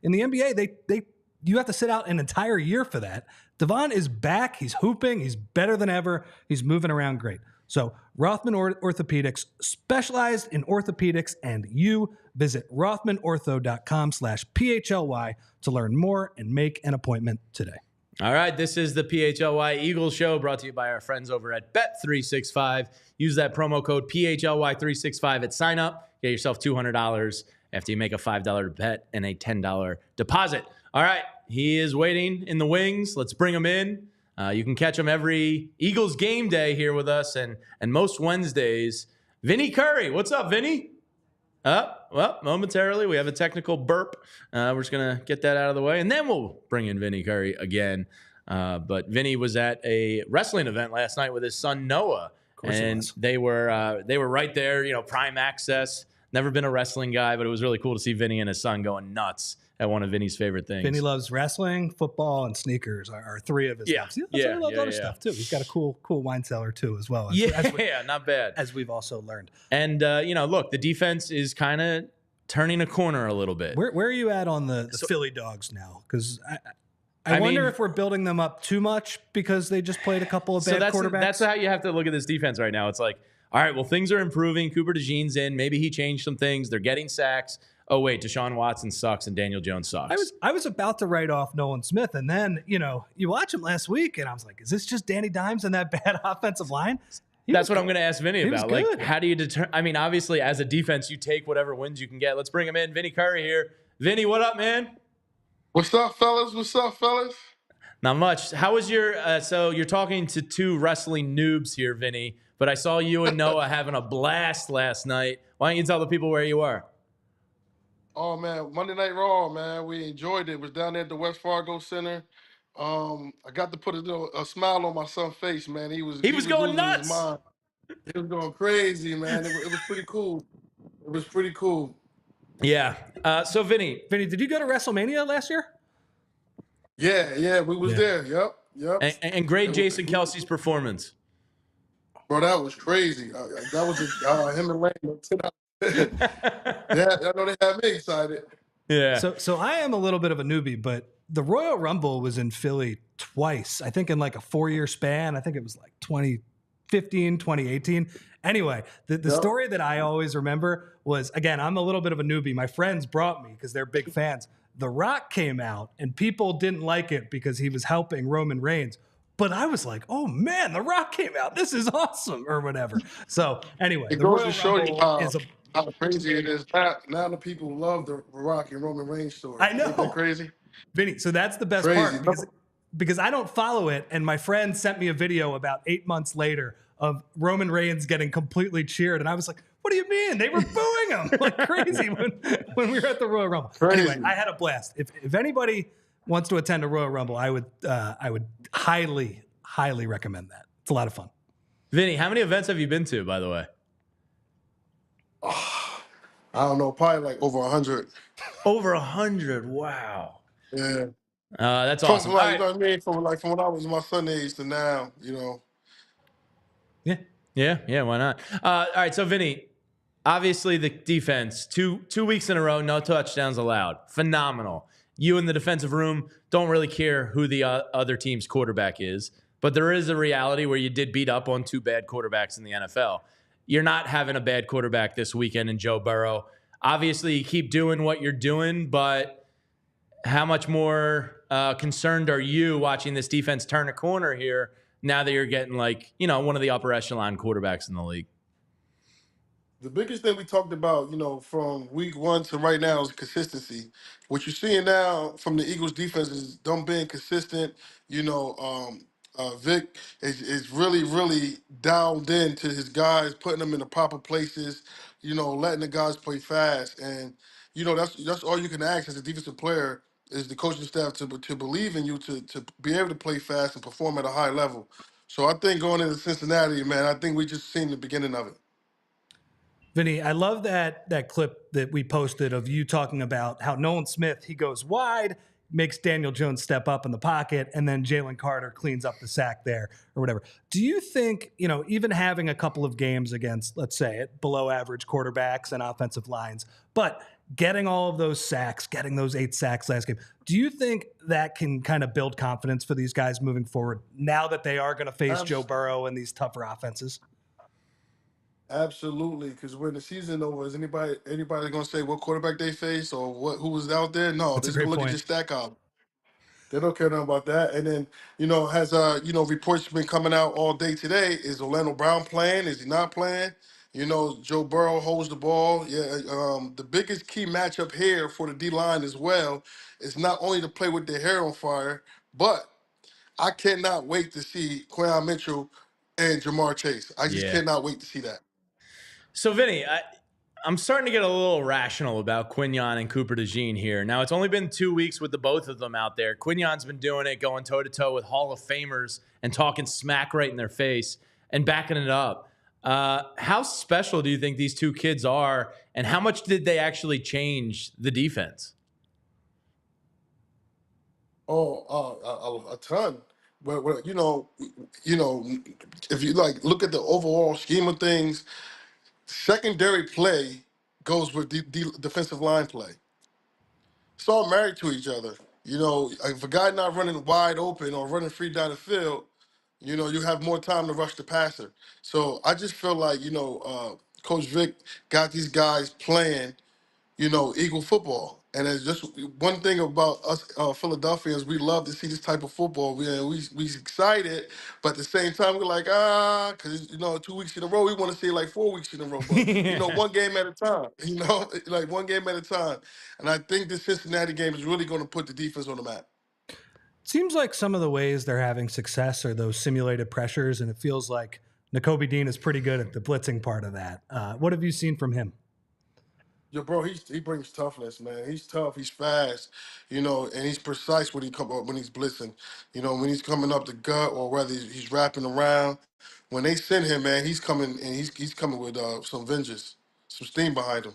In the NBA, they you have to sit out an entire year for that. Devon is back. He's hooping. He's better than ever. He's moving around great. So Rothman Orthopedics, specialized in orthopedics, and you visit rothmanortho.com/PHLY to learn more and make an appointment today. All right, this is the PHLY Eagles show brought to you by our friends over at Bet365. Use that promo code PHLY365 at sign up. Get yourself $200 after you make a $5 bet and a $10 deposit. All right, he is waiting in the wings. Let's bring him in. You can catch him every Eagles game day here with us and most Wednesdays. Vinny Curry. What's up, Vinny? Well, momentarily, we have a technical burp. We're just going to get that out of the way, and then we'll bring in Vinny Curry again. But Vinny was at a wrestling event last night with his son, Noah, and they were right there, prime access. Never been a wrestling guy, but it was really cool to see Vinny and his son going nuts at one of Vinny's favorite things. Vinny loves wrestling, football, and sneakers are three of his loves. He loves other stuff, too. He's got a cool wine cellar, too, as well. Not bad. As we've also learned. And, look, the defense is kind of turning a corner a little bit. Where are you at on the Philly Dogs now? Because I wonder if we're building them up too much because they just played a couple of bad quarterbacks. That's how you have to look at this defense right now. It's like, all right, well, things are improving. Cooper DeJean's in. Maybe he changed some things. They're getting sacks. Oh, wait, Deshaun Watson sucks and Daniel Jones sucks. I was about to write off Nolan Smith, and then, you watch him last week, and I was like, is this just Danny Dimes and that bad offensive line? That's what I'm going to ask Vinny about. Like, how do you determine? Obviously, as a defense, you take whatever wins you can get. Let's bring him in. Vinny Curry here. Vinny, what up, man? What's up, fellas? Not much. How was your so you're talking to two wrestling noobs here, Vinny, but I saw you and Noah having a blast last night. Why don't you tell the people where you are? Oh, man, Monday Night Raw, man. We enjoyed it. It was down there at the West Fargo Center. I got to put a smile on my son's face, man. He was going losing nuts. his mind. He was going crazy, man. It was pretty cool. It was pretty cool. Yeah. So, Vinny, did you go to WrestleMania last year? Yeah, we was there. Yep. And grade Jason Kelsey's performance. Bro, that was crazy. That was him and Lane. Yeah, I know they had me excited. Yeah. So I am a little bit of a newbie, but the Royal Rumble was in Philly twice. I think in like a 4-year span. I think it was like 2015, 2018. Anyway, the story that I always remember was, again, I'm a little bit of a newbie. My friends brought me because they're big fans. The Rock came out and people didn't like it because he was helping Roman Reigns. But I was like, oh, man, The Rock came out. This is awesome, or whatever. So anyway, it goes to show you how crazy it is. Now the people love the Rock and Roman Reigns story. I know. Isn't that crazy? Vinny, so that's the best part because I don't follow it. And my friend sent me a video about 8 months later of Roman Reigns getting completely cheered. And I was like, what do you mean? They were booing him like crazy when we were at the Royal Rumble. Crazy. Anyway, I had a blast. If anybody wants to attend a Royal Rumble, I would highly recommend that. It's a lot of fun. Vinny, how many events have you been to, by the way? I don't know, probably like over 100. Over 100. Wow. Yeah. That's awesome. You know what I mean? From when I was my son's age to now, Yeah, why not? All right, so Vinny, obviously the defense, two weeks in a row, no touchdowns allowed. Phenomenal. You in the defensive room don't really care who the other team's quarterback is, but there is a reality where you did beat up on two bad quarterbacks in the NFL. You're not having a bad quarterback this weekend in Joe Burrow. Obviously, you keep doing what you're doing, but how much more concerned are you watching this defense turn a corner here now that you're getting one of the upper echelon quarterbacks in the league? The biggest thing we talked about, from week one to right now is consistency. What you're seeing now from the Eagles defense is them being consistent. Vic is really, really dialed in to his guys, putting them in the proper places, letting the guys play fast. And, that's all you can ask as a defensive player is the coaching staff to believe in you to be able to play fast and perform at a high level. So I think going into Cincinnati, man, I think we just seen the beginning of it. Vinny, I love that clip that we posted of you talking about how Nolan Smith, he goes wide, makes Daniel Jones step up in the pocket, and then Jalen Carter cleans up the sack there or whatever. Do you think, even having a couple of games against, let's say, below average quarterbacks and offensive lines, but getting all of those sacks, getting those 8 sacks last game. Do you think that can kind of build confidence for these guys moving forward now that they are going to face Joe Burrow and these tougher offenses? Absolutely, because when the season over, is anybody gonna say what quarterback they face or who was out there? No, That's they're a just gonna great look at point. your stack out. They don't care nothing about that. And then, has reports been coming out all day today. Is Orlando Brown playing? Is he not playing? Joe Burrow holds the ball. Yeah, the biggest key matchup here for the D line as well is not only to play with their hair on fire, but I cannot wait to see Quinyon Mitchell and Jamar Chase. I just Yeah. cannot wait to see that. So, Vinny, I'm starting to get a little rational about Quinyon and Cooper DeJean here. Now, it's only been 2 weeks with the both of them out there. Quinyon's been doing it, going toe-to-toe with Hall of Famers and talking smack right in their face and backing it up. How special do you think these two kids are, and how much did they actually change the defense? A ton. But if you look at the overall scheme of things, secondary play goes with defensive line play. It's all married to each other. If a guy not running wide open or running free down the field, you have more time to rush the passer. So I just feel like Coach Vic got these guys playing Eagle football. And it's just one thing about us Philadelphians, we love to see this type of football. We excited, but at the same time, we're like, because, 2 weeks in a row, we want to see it like 4 weeks in a row. But, one game at a time, like one game at a time. And I think this Cincinnati game is really going to put the defense on the map. Seems like some of the ways they're having success are those simulated pressures, and it feels like Nakobe Dean is pretty good at the blitzing part of that. What have you seen from him? Yo, bro, he brings toughness, man. He's tough. He's fast, and he's precise when he's blitzing. When he's coming up the gut or whether he's wrapping around. When they send him, man, he's coming and he's coming with some vengeance, some steam behind him.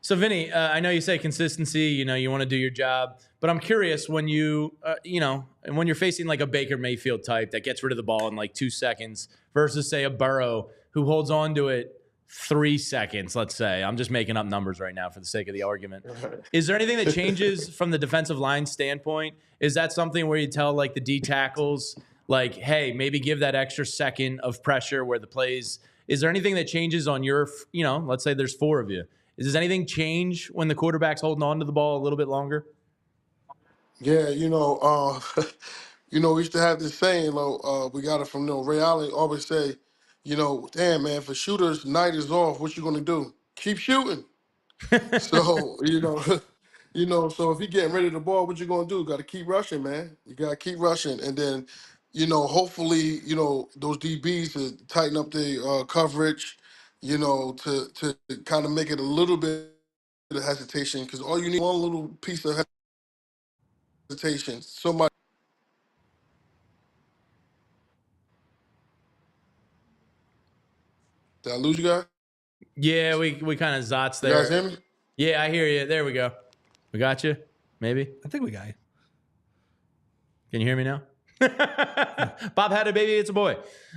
So, Vinny, I know you say consistency, you want to do your job, but I'm curious when and when you're facing like a Baker Mayfield type that gets rid of the ball in like 2 seconds versus, say, a Burrow who holds on to it 3 seconds, let's say. I'm just making up numbers right now for the sake of the argument. Is there anything that changes from the defensive line standpoint? Is that something where you tell like the D tackles, like, hey, maybe give that extra second of pressure where the plays, is there anything that changes on your, let's say there's 4 of you. Does anything change when the quarterback's holding on to the ball a little bit longer? Yeah, we used to have this saying, we got it from Ray Allen, always say, damn man, for shooters, night is off. What you gonna do? Keep shooting. So, so if you're getting ready to ball, what you gonna do? Got to keep rushing, man. You gotta keep rushing, and then, hopefully, those DBs to tighten up the coverage, to kind of make it a little bit of hesitation, because all you need one little piece of hesitation. Somebody. Did I lose you guys? Yeah, we kind of zots You there. guys hear me? Yeah, I hear you. There we go. We got you. Maybe. I think we got you. Can you hear me now? Bob had a baby. It's a boy.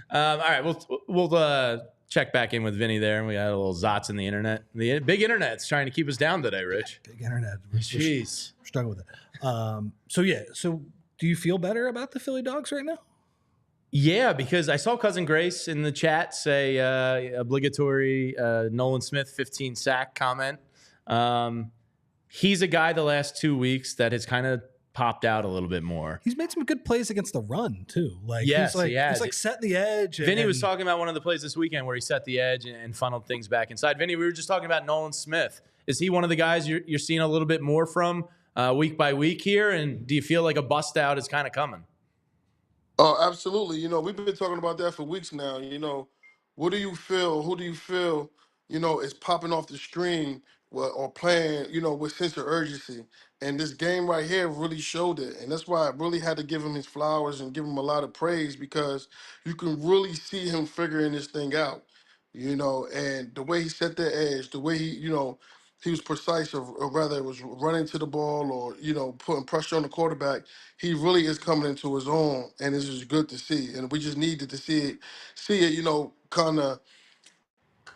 All right, we'll check back in with Vinny there, and we had a little zots in the internet. The big internet's trying to keep us down today, Rich. Big internet. Jeez, we're struggling with it. So do you feel better about the Philly Dogs right now? Yeah, because I saw Cousin Grace in the chat say obligatory Nolan Smith 15 sack comment. He's a guy the last 2 weeks that has kind of popped out a little bit more. He's made some good plays against the run too. Like yes, he's like, he has. He's like setting the edge. Vinny was talking about one of the plays this weekend where he set the edge and funneled things back inside. Vinny, we were just talking about Nolan Smith. Is he one of the guys you're seeing a little bit more from week by week here? And do you feel like a bust out is kind of coming? Oh, absolutely. We've been talking about that for weeks now. What do you feel? Who do you feel, is popping off the screen or playing, with sense of urgency? And this game right here really showed it. And that's why I really had to give him his flowers and give him a lot of praise, because you can really see him figuring this thing out, and the way he set the edge, the way he was precise, or rather it was running to the ball or, putting pressure on the quarterback. He really is coming into his own, and it's just good to see. And we just needed to see it, kind of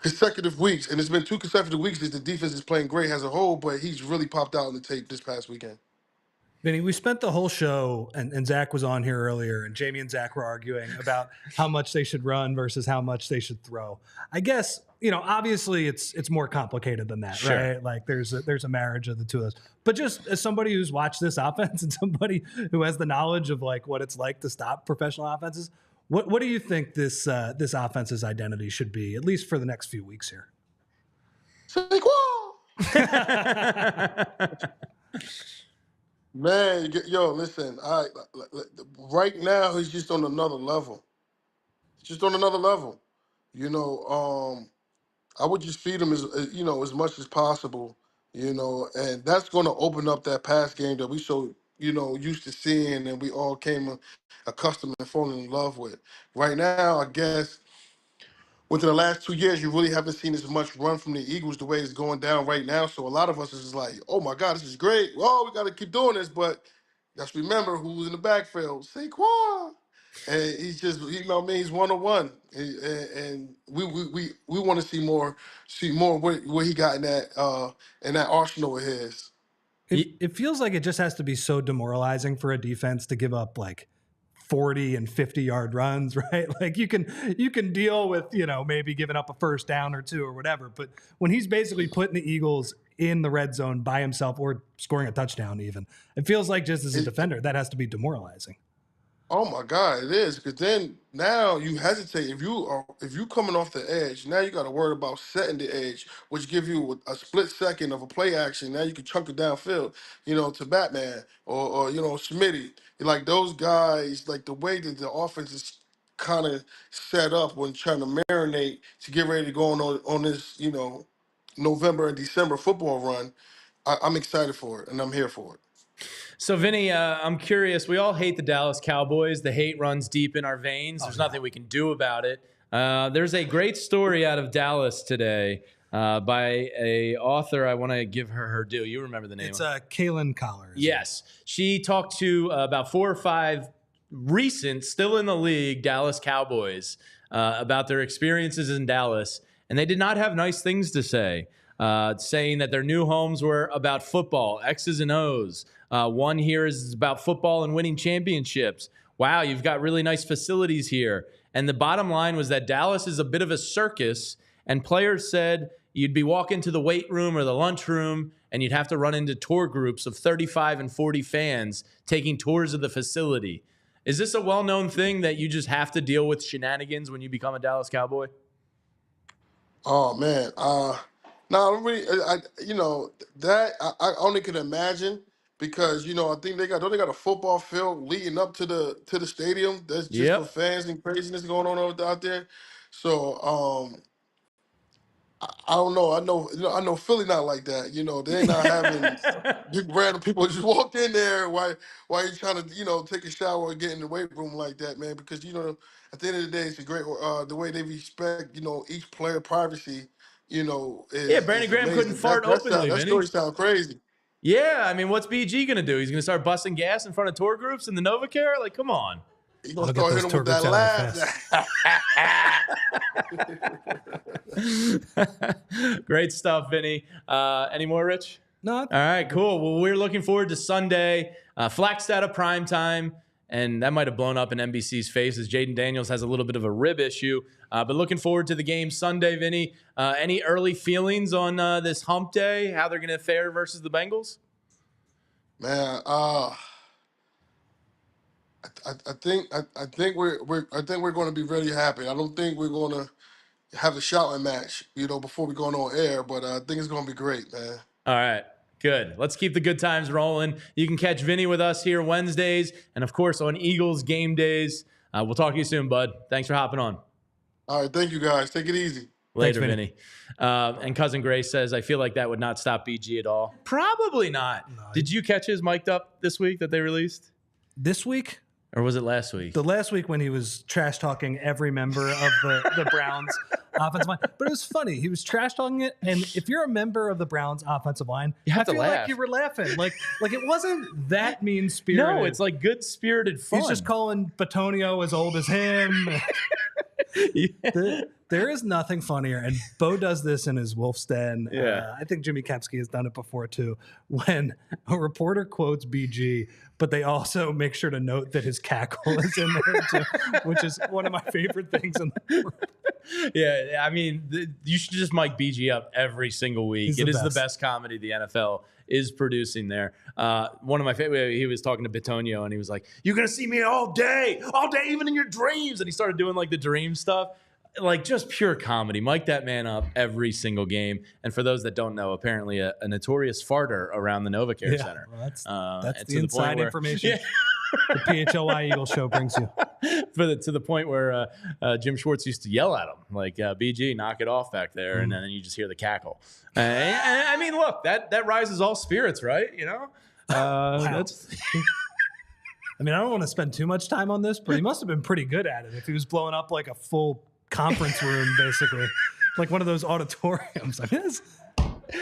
consecutive weeks, and it's been 2 consecutive weeks that the defense is playing great as a whole, but he's really popped out on the tape this past weekend. Vinny, we spent the whole show, and Zach was on here earlier, and Jamie and Zach were arguing about how much they should run versus how much they should throw. I guess, obviously it's more complicated than that, Sure. right? Like there's a marriage of the two of those. But just as somebody who's watched this offense and somebody who has the knowledge of like what it's like to stop professional offenses, what do you think this offense's identity should be, at least for the next few weeks here? Saquon! Man, listen. Right now he's just on another level. Just on another level. I would just feed him as much as possible. And that's going to open up that pass game that we so used to seeing, and we all came accustomed and falling in love with. Right now, I guess within the last 2 years, you really haven't seen as much run from the Eagles the way it's going down right now. So a lot of us is just like, oh my God, this is great. Well, we got to keep doing this. But let's remember who's in the backfield. Saquon. And he's just, he's 101. And we want to see more what he got in that arsenal of his. It feels like it just has to be so demoralizing for a defense to give up like 40 and 50-yard runs, right? Like you can deal with, maybe giving up a first down or two or whatever. But when he's basically putting the Eagles in the red zone by himself or scoring a touchdown even, it feels like just as a defender, that has to be demoralizing. Oh my God, it is, because then now you hesitate. If you coming off the edge, now you got to worry about setting the edge, which give you a split second of a play action. Now you can chunk it downfield, to Batman or Smitty. Like those guys, like the way that the offense is kind of set up when trying to marinate to get ready to go on this, November and December football run. I'm excited for it, and I'm here for it. So, Vinny, I'm curious. We all hate the Dallas Cowboys. The hate runs deep in our veins. There's nothing we can do about it. There's a great story out of Dallas today by a author. I want to give her due. You remember the name? It's Kaylin Collar. Yes. She talked to about 4 or 5 recent, still in the league, Dallas Cowboys about their experiences in Dallas. And they did not have nice things to say, saying that their new homes were about football, X's and O's. One here is about football and winning championships. Wow, you've got really nice facilities here. And the bottom line was that Dallas is a bit of a circus, and players said you'd be walking to the weight room or the lunchroom, and you'd have to run into tour groups of 35 and 40 fans taking tours of the facility. Is this a well-known thing that you just have to deal with shenanigans when you become a Dallas Cowboy? Oh man, no, really, I only can imagine because I think they got a football field leading up to the stadium that's just for fans and craziness going on out there. So I don't know. I know Philly not like that. They're not having random people just walk in there while you're trying to take a shower or get in the weight room like that, man. Because at the end of the day, it's a great the way they respect each player privacy. Brandon Graham couldn't fart openly. That story sounds crazy. Yeah, I mean, what's BG going to do? He's going to start busting gas in front of tour groups in the Novacare? Like, come on. He's going to start hitting them with that laugh. Great stuff, Vinny. Any more, Rich? No. All right, cool. Well, we're looking forward to Sunday. Flaxstat at prime time. And that might have blown up in NBC's face as Jaden Daniels has a little bit of a rib issue. But looking forward to the game Sunday, Vinny. Any early feelings on this hump day, how they're going to fare versus the Bengals? Man, I think we're going to be really happy. I don't think we're going to have a shouting match, before we go on air. But I think it's going to be great, man. All right. Good. Let's keep the good times rolling. You can catch Vinny with us here Wednesdays and, of course, on Eagles game days. We'll talk to you soon, bud. Thanks for hopping on. All right. Thank you, guys. Take it easy. Later, Thanks, Vinny. And Cousin Grace says, I feel like that would not stop BG at all. Probably not. No. Did you catch his mic'd up this week that they released? This week? Or was it last week? The last week when he was trash talking every member of the Browns offensive line. But it was funny. He was trash talking it. And if you're a member of the Browns offensive line, you have to laugh. Like you were laughing. Like it wasn't that mean spirited. No, it's like good spirited fun. He's just calling Batonio as old as him. There is nothing funnier, and Bo does this in his Wolf's Den. Yeah. I think Jimmy Kempski has done it before too. When a reporter quotes BG, but they also make sure to note that his cackle is in there too, which is one of my favorite things in the world. Yeah, I mean, you should just mic BG up every single week. It is the best comedy the NFL is producing there. One of my favorite, he was talking to Bitonio, and he was like, "You're going to see me all day, even in your dreams." And he started doing like the dream stuff. Like just pure comedy. Mic that man up every single game. And for those that don't know, apparently a notorious farter around the Novacare Center. Well, that's the inside information. Yeah. The PHLY Eagles show brings you. To the point where Jim Schwartz used to yell at him, like, BG, knock it off back there. And then you just hear the cackle. I mean, look, that rises all spirits, right? You know? Wow. I mean, I don't want to spend too much time on this, but he must have been pretty good at it if he was blowing up like a full conference room, basically, like one of those auditoriums. I mean,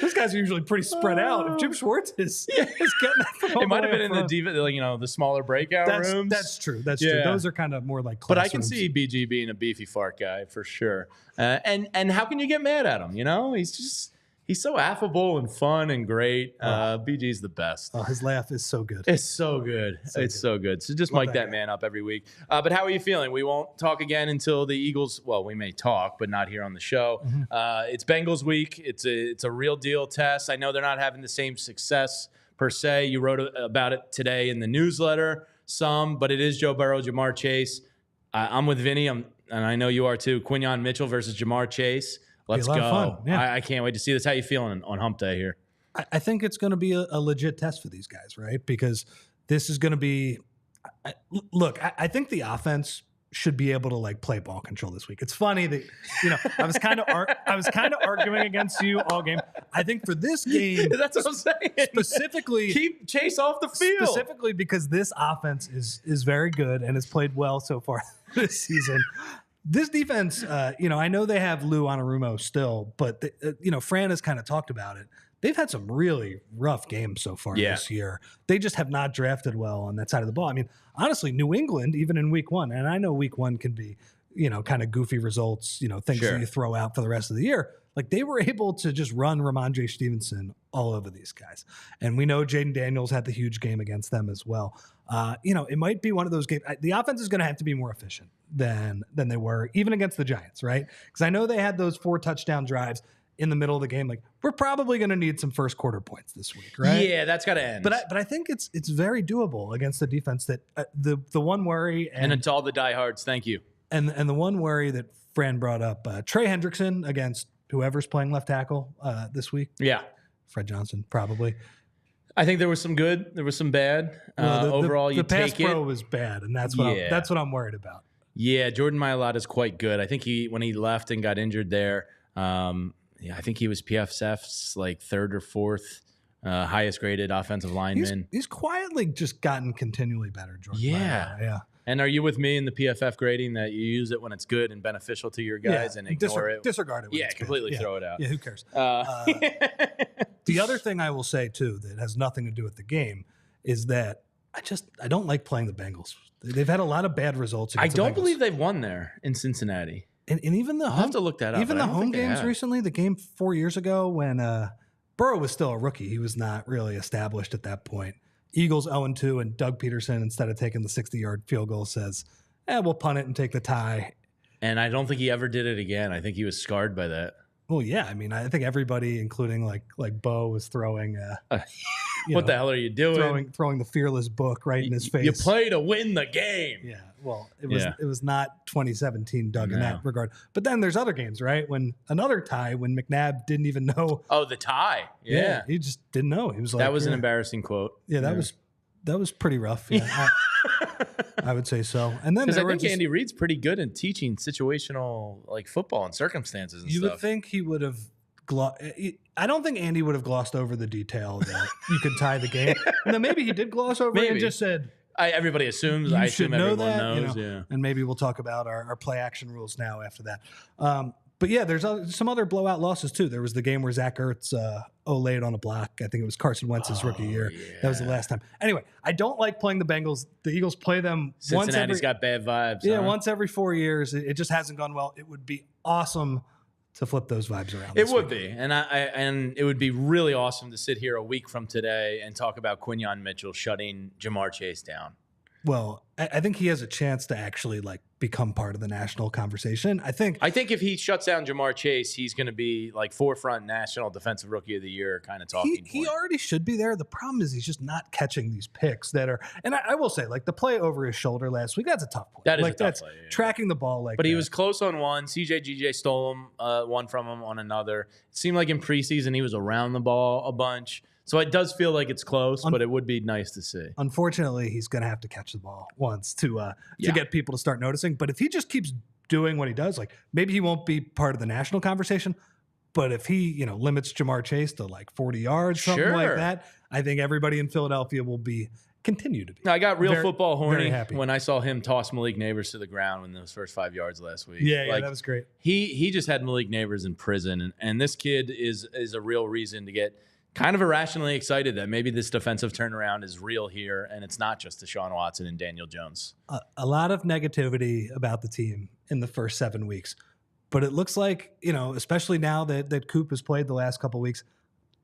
those guys are usually pretty spread out. If Jim Schwartz is getting that from all it might have the been way in the the smaller breakout rooms. That's true. That's true. Those are kind of more like classrooms. But I can see BG being a beefy fart guy for sure. And how can you get mad at him? You know, he's so affable and fun and great. BG's the best. Oh, his laugh is so good. It's so good. It's so good. So just mic that man up every week. But how are you feeling? We won't talk again until the Eagles. Well, we may talk, but not here on the show. It's Bengals week. It's a real deal test. I know they're not having the same success per se. You wrote about it today in the newsletter, but it is Joe Burrow, Jamar Chase. I'm with Vinny, and I know you are too. Quinyon Mitchell versus Jamar Chase. Let's go. Fun. Yeah. I can't wait to see this. How you feeling on hump day here? I think it's going to be a legit test for these guys, right? Because this is going to be look, I think the offense should be able to like play ball control this week. It's funny that, I was kind of arguing against you all game. I think for this game, that's what I'm saying. Specifically, keep Chase off the field. Specifically because this offense is very good and has played well so far this season. This defense, I know they have Lou Anarumo still, but Fran has kind of talked about it. They've had some really rough games so far this year. They just have not drafted well on that side of the ball. I mean, honestly, New England, even in week one, and I know week one can be, kind of goofy results, things that you throw out for the rest of the year. Like they were able to just run Ramondre Stevenson all over these guys. And we know Jaden Daniels had the huge game against them as well. It might be one of those games. The offense is going to have to be more efficient than they were, even against the Giants, right? Because I know they had those 4 touchdown drives in the middle of the game. Like we're probably going to need some first quarter points this week, right? Yeah, that's got to end. But I think it's very doable against the defense. That the one worry and it's all the diehards. Thank you. And the one worry that Fran brought up, Trey Hendrickson against whoever's playing left tackle this week. Yeah, Fred Johnson probably. I think there was some good, there was some bad. Overall, the pass pro was bad, and that's what I'm worried about. Yeah, Jordan Mailata is quite good. I think when he left and got injured there, I think he was PFF's like 3rd or 4th highest graded offensive lineman. He's quietly just gotten continually better, Jordan. Yeah. And are you with me in the PFF grading that you use it when it's good and beneficial to your guys and ignore it? Disregard it. When it's completely good. throw it out. Yeah, who cares? The other thing I will say too that has nothing to do with the game is that I don't like playing the Bengals. They've had a lot of bad results. I don't believe they've won there in Cincinnati. And even the I'll have to look that up. Even the home games recently, the game 4 years ago when Burrow was still a rookie, he was not really established at that point. Eagles 0-2, and Doug Peterson, instead of taking the 60-yard field goal, says, we'll punt it and take the tie. And I don't think he ever did it again. I think he was scarred by that. Well, yeah. I mean, I think everybody, including like Bo, was throwing. What the hell are you doing? Throwing the fearless book right in his face. You play to win the game. Yeah. Well, it was not 2017 Doug in that regard. But then there's other games, right? When another tie, when McNabb didn't even know. Oh, the tie. Yeah. He just didn't know. He was like, that was an embarrassing quote. Yeah, that was pretty rough. Yeah. I would say so. And then I think Andy Reid's pretty good in teaching situational like football and circumstances and stuff. You would think he would have I don't think Andy would have glossed over the detail that you could tie the game. Now, maybe he did gloss over it and just said, everybody assumes. I assume everyone knows. And maybe we'll talk about our play action rules now after that. But yeah, there's some other blowout losses too. There was the game where Zach Ertz laid on a block. I think it was Carson Wentz's rookie year. Yeah. That was the last time. Anyway, I don't like playing the Bengals. The Eagles play them Cincinnati's got bad vibes. Yeah, once every 4 years. It just hasn't gone well. It would be awesome to flip those vibes around. It would be, and it would be really awesome to sit here a week from today and talk about Quinyon Mitchell shutting Jamar Chase down. Well, I think he has a chance to actually like become part of the national conversation. I think if he shuts down Jamar Chase, he's going to be like forefront national defensive rookie of the year kind of talking point. He already should be there. The problem is he's just not catching these picks that are. And I will say, like the play over his shoulder last week, that's a tough play. That is like, a tough play. Yeah. Tracking the ball like. But that. he was close on one. CJ stole him one from him on another. It seemed like in preseason he was around the ball a bunch. So it does feel like it's close, but it would be nice to see. Unfortunately, he's going to have to catch the ball once to get people to start noticing. But if he just keeps doing what he does, like maybe he won't be part of the national conversation. But if he, limits Jamar Chase to like 40 yards, something like that, I think everybody in Philadelphia will continue to be. I got real football horny happy when I saw him toss Malik Neighbors to the ground in those first 5 yards last week. Yeah, that was great. He just had Malik Neighbors in prison, and this kid is a real reason to get kind of irrationally excited that maybe this defensive turnaround is real here, and it's not just Deshaun Watson and Daniel Jones. A lot of negativity about the team in the first 7 weeks, but it looks like, especially now that Coop has played the last couple of weeks,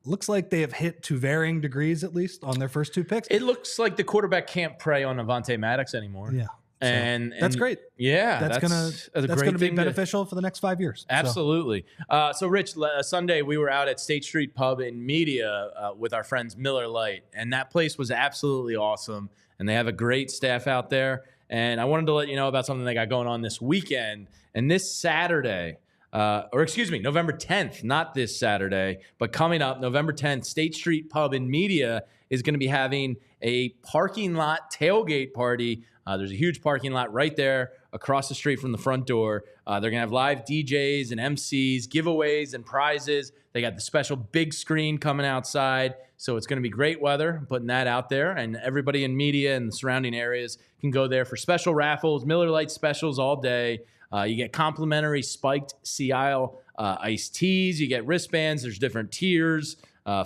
looks like they have hit to varying degrees, at least on their first 2 picks. It looks like the quarterback can't prey on Avonte Maddox anymore. Yeah. And that's great. Yeah, that's gonna be beneficial for the next 5 years. Absolutely. So Rich, Sunday we were out at State Street Pub in Media with our friends Miller Lite, and that place was absolutely awesome. And they have a great staff out there. And I wanted to let you know about something they got going on this weekend. And this Saturday, November 10th, not this Saturday, but coming up, November 10th, State Street Pub in Media is going to be having a parking lot tailgate party. There's a huge parking lot right there across the street from the front door. They're going to have live DJs and MCs, giveaways and prizes. They got the special big screen coming outside. So it's going to be great weather. I'm putting that out there. And everybody in Media and the surrounding areas can go there for special raffles, Miller Lite specials all day. You get complimentary spiked Sea Isle iced teas. You get wristbands. There's different tiers.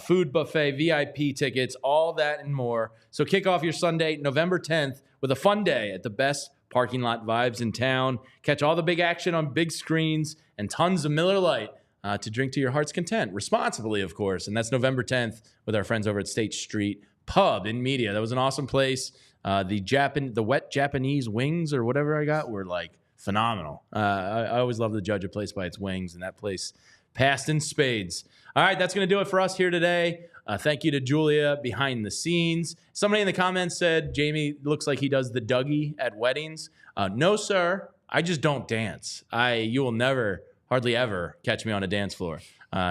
Food buffet, VIP tickets, all that and more. So kick off your Sunday, November 10th, with a fun day at the best parking lot vibes in town. Catch all the big action on big screens and tons of Miller Lite to drink to your heart's content, responsibly, of course. And that's November 10th with our friends over at State Street Pub in Media. That was an awesome place. The wet Japanese wings or whatever I got were like phenomenal. I always love to judge a place by its wings, and that place passed in spades. All right, that's going to do it for us here today. Thank you to Julia behind the scenes. Somebody in the comments said, Jamie looks like he does the Dougie at weddings. No, sir. I just don't dance. You will never, hardly ever, catch me on a dance floor.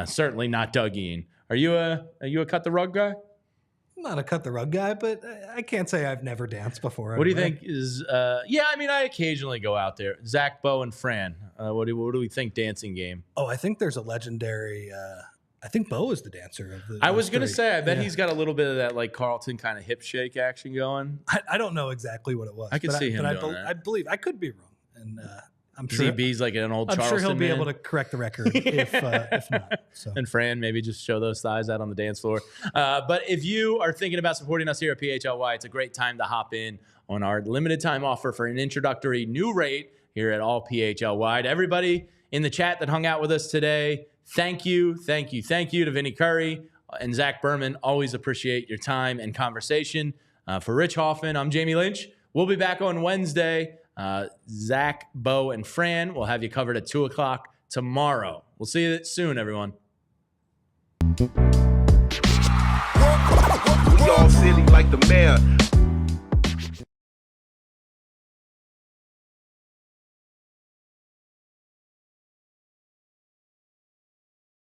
Certainly not Dougieing. Are you a cut the rug guy? I'm not a cut the rug guy, but I can't say I've never danced before. What do you think is? I occasionally go out there. Zach, Bo, and Fran. What do we think dancing game? Oh, I think there's a legendary. I think Bo is the dancer of the. I was gonna say, I bet he's got a little bit of that like Carlton kind of hip shake action going. I don't know exactly what it was. I could see him doing that. I believe I could be wrong, and I'm sure ZB's like an old. I'm Charleston sure he'll be man. able to correct the record if not. So. And Fran, maybe just show those thighs out on the dance floor. But if you are thinking about supporting us here at PHLY, it's a great time to hop in on our limited time offer for an introductory new rate here at all PHLY. To everybody in the chat that hung out with us today, thank you to Vinny Curry and Zach Berman. Always appreciate your time and conversation. For Rich Hoffman, I'm Jamie Lynch. We'll be back on Wednesday. Zach, Bo, and Fran will have you covered at 2 o'clock tomorrow. We'll see you soon, everyone. We all silly like the mayor.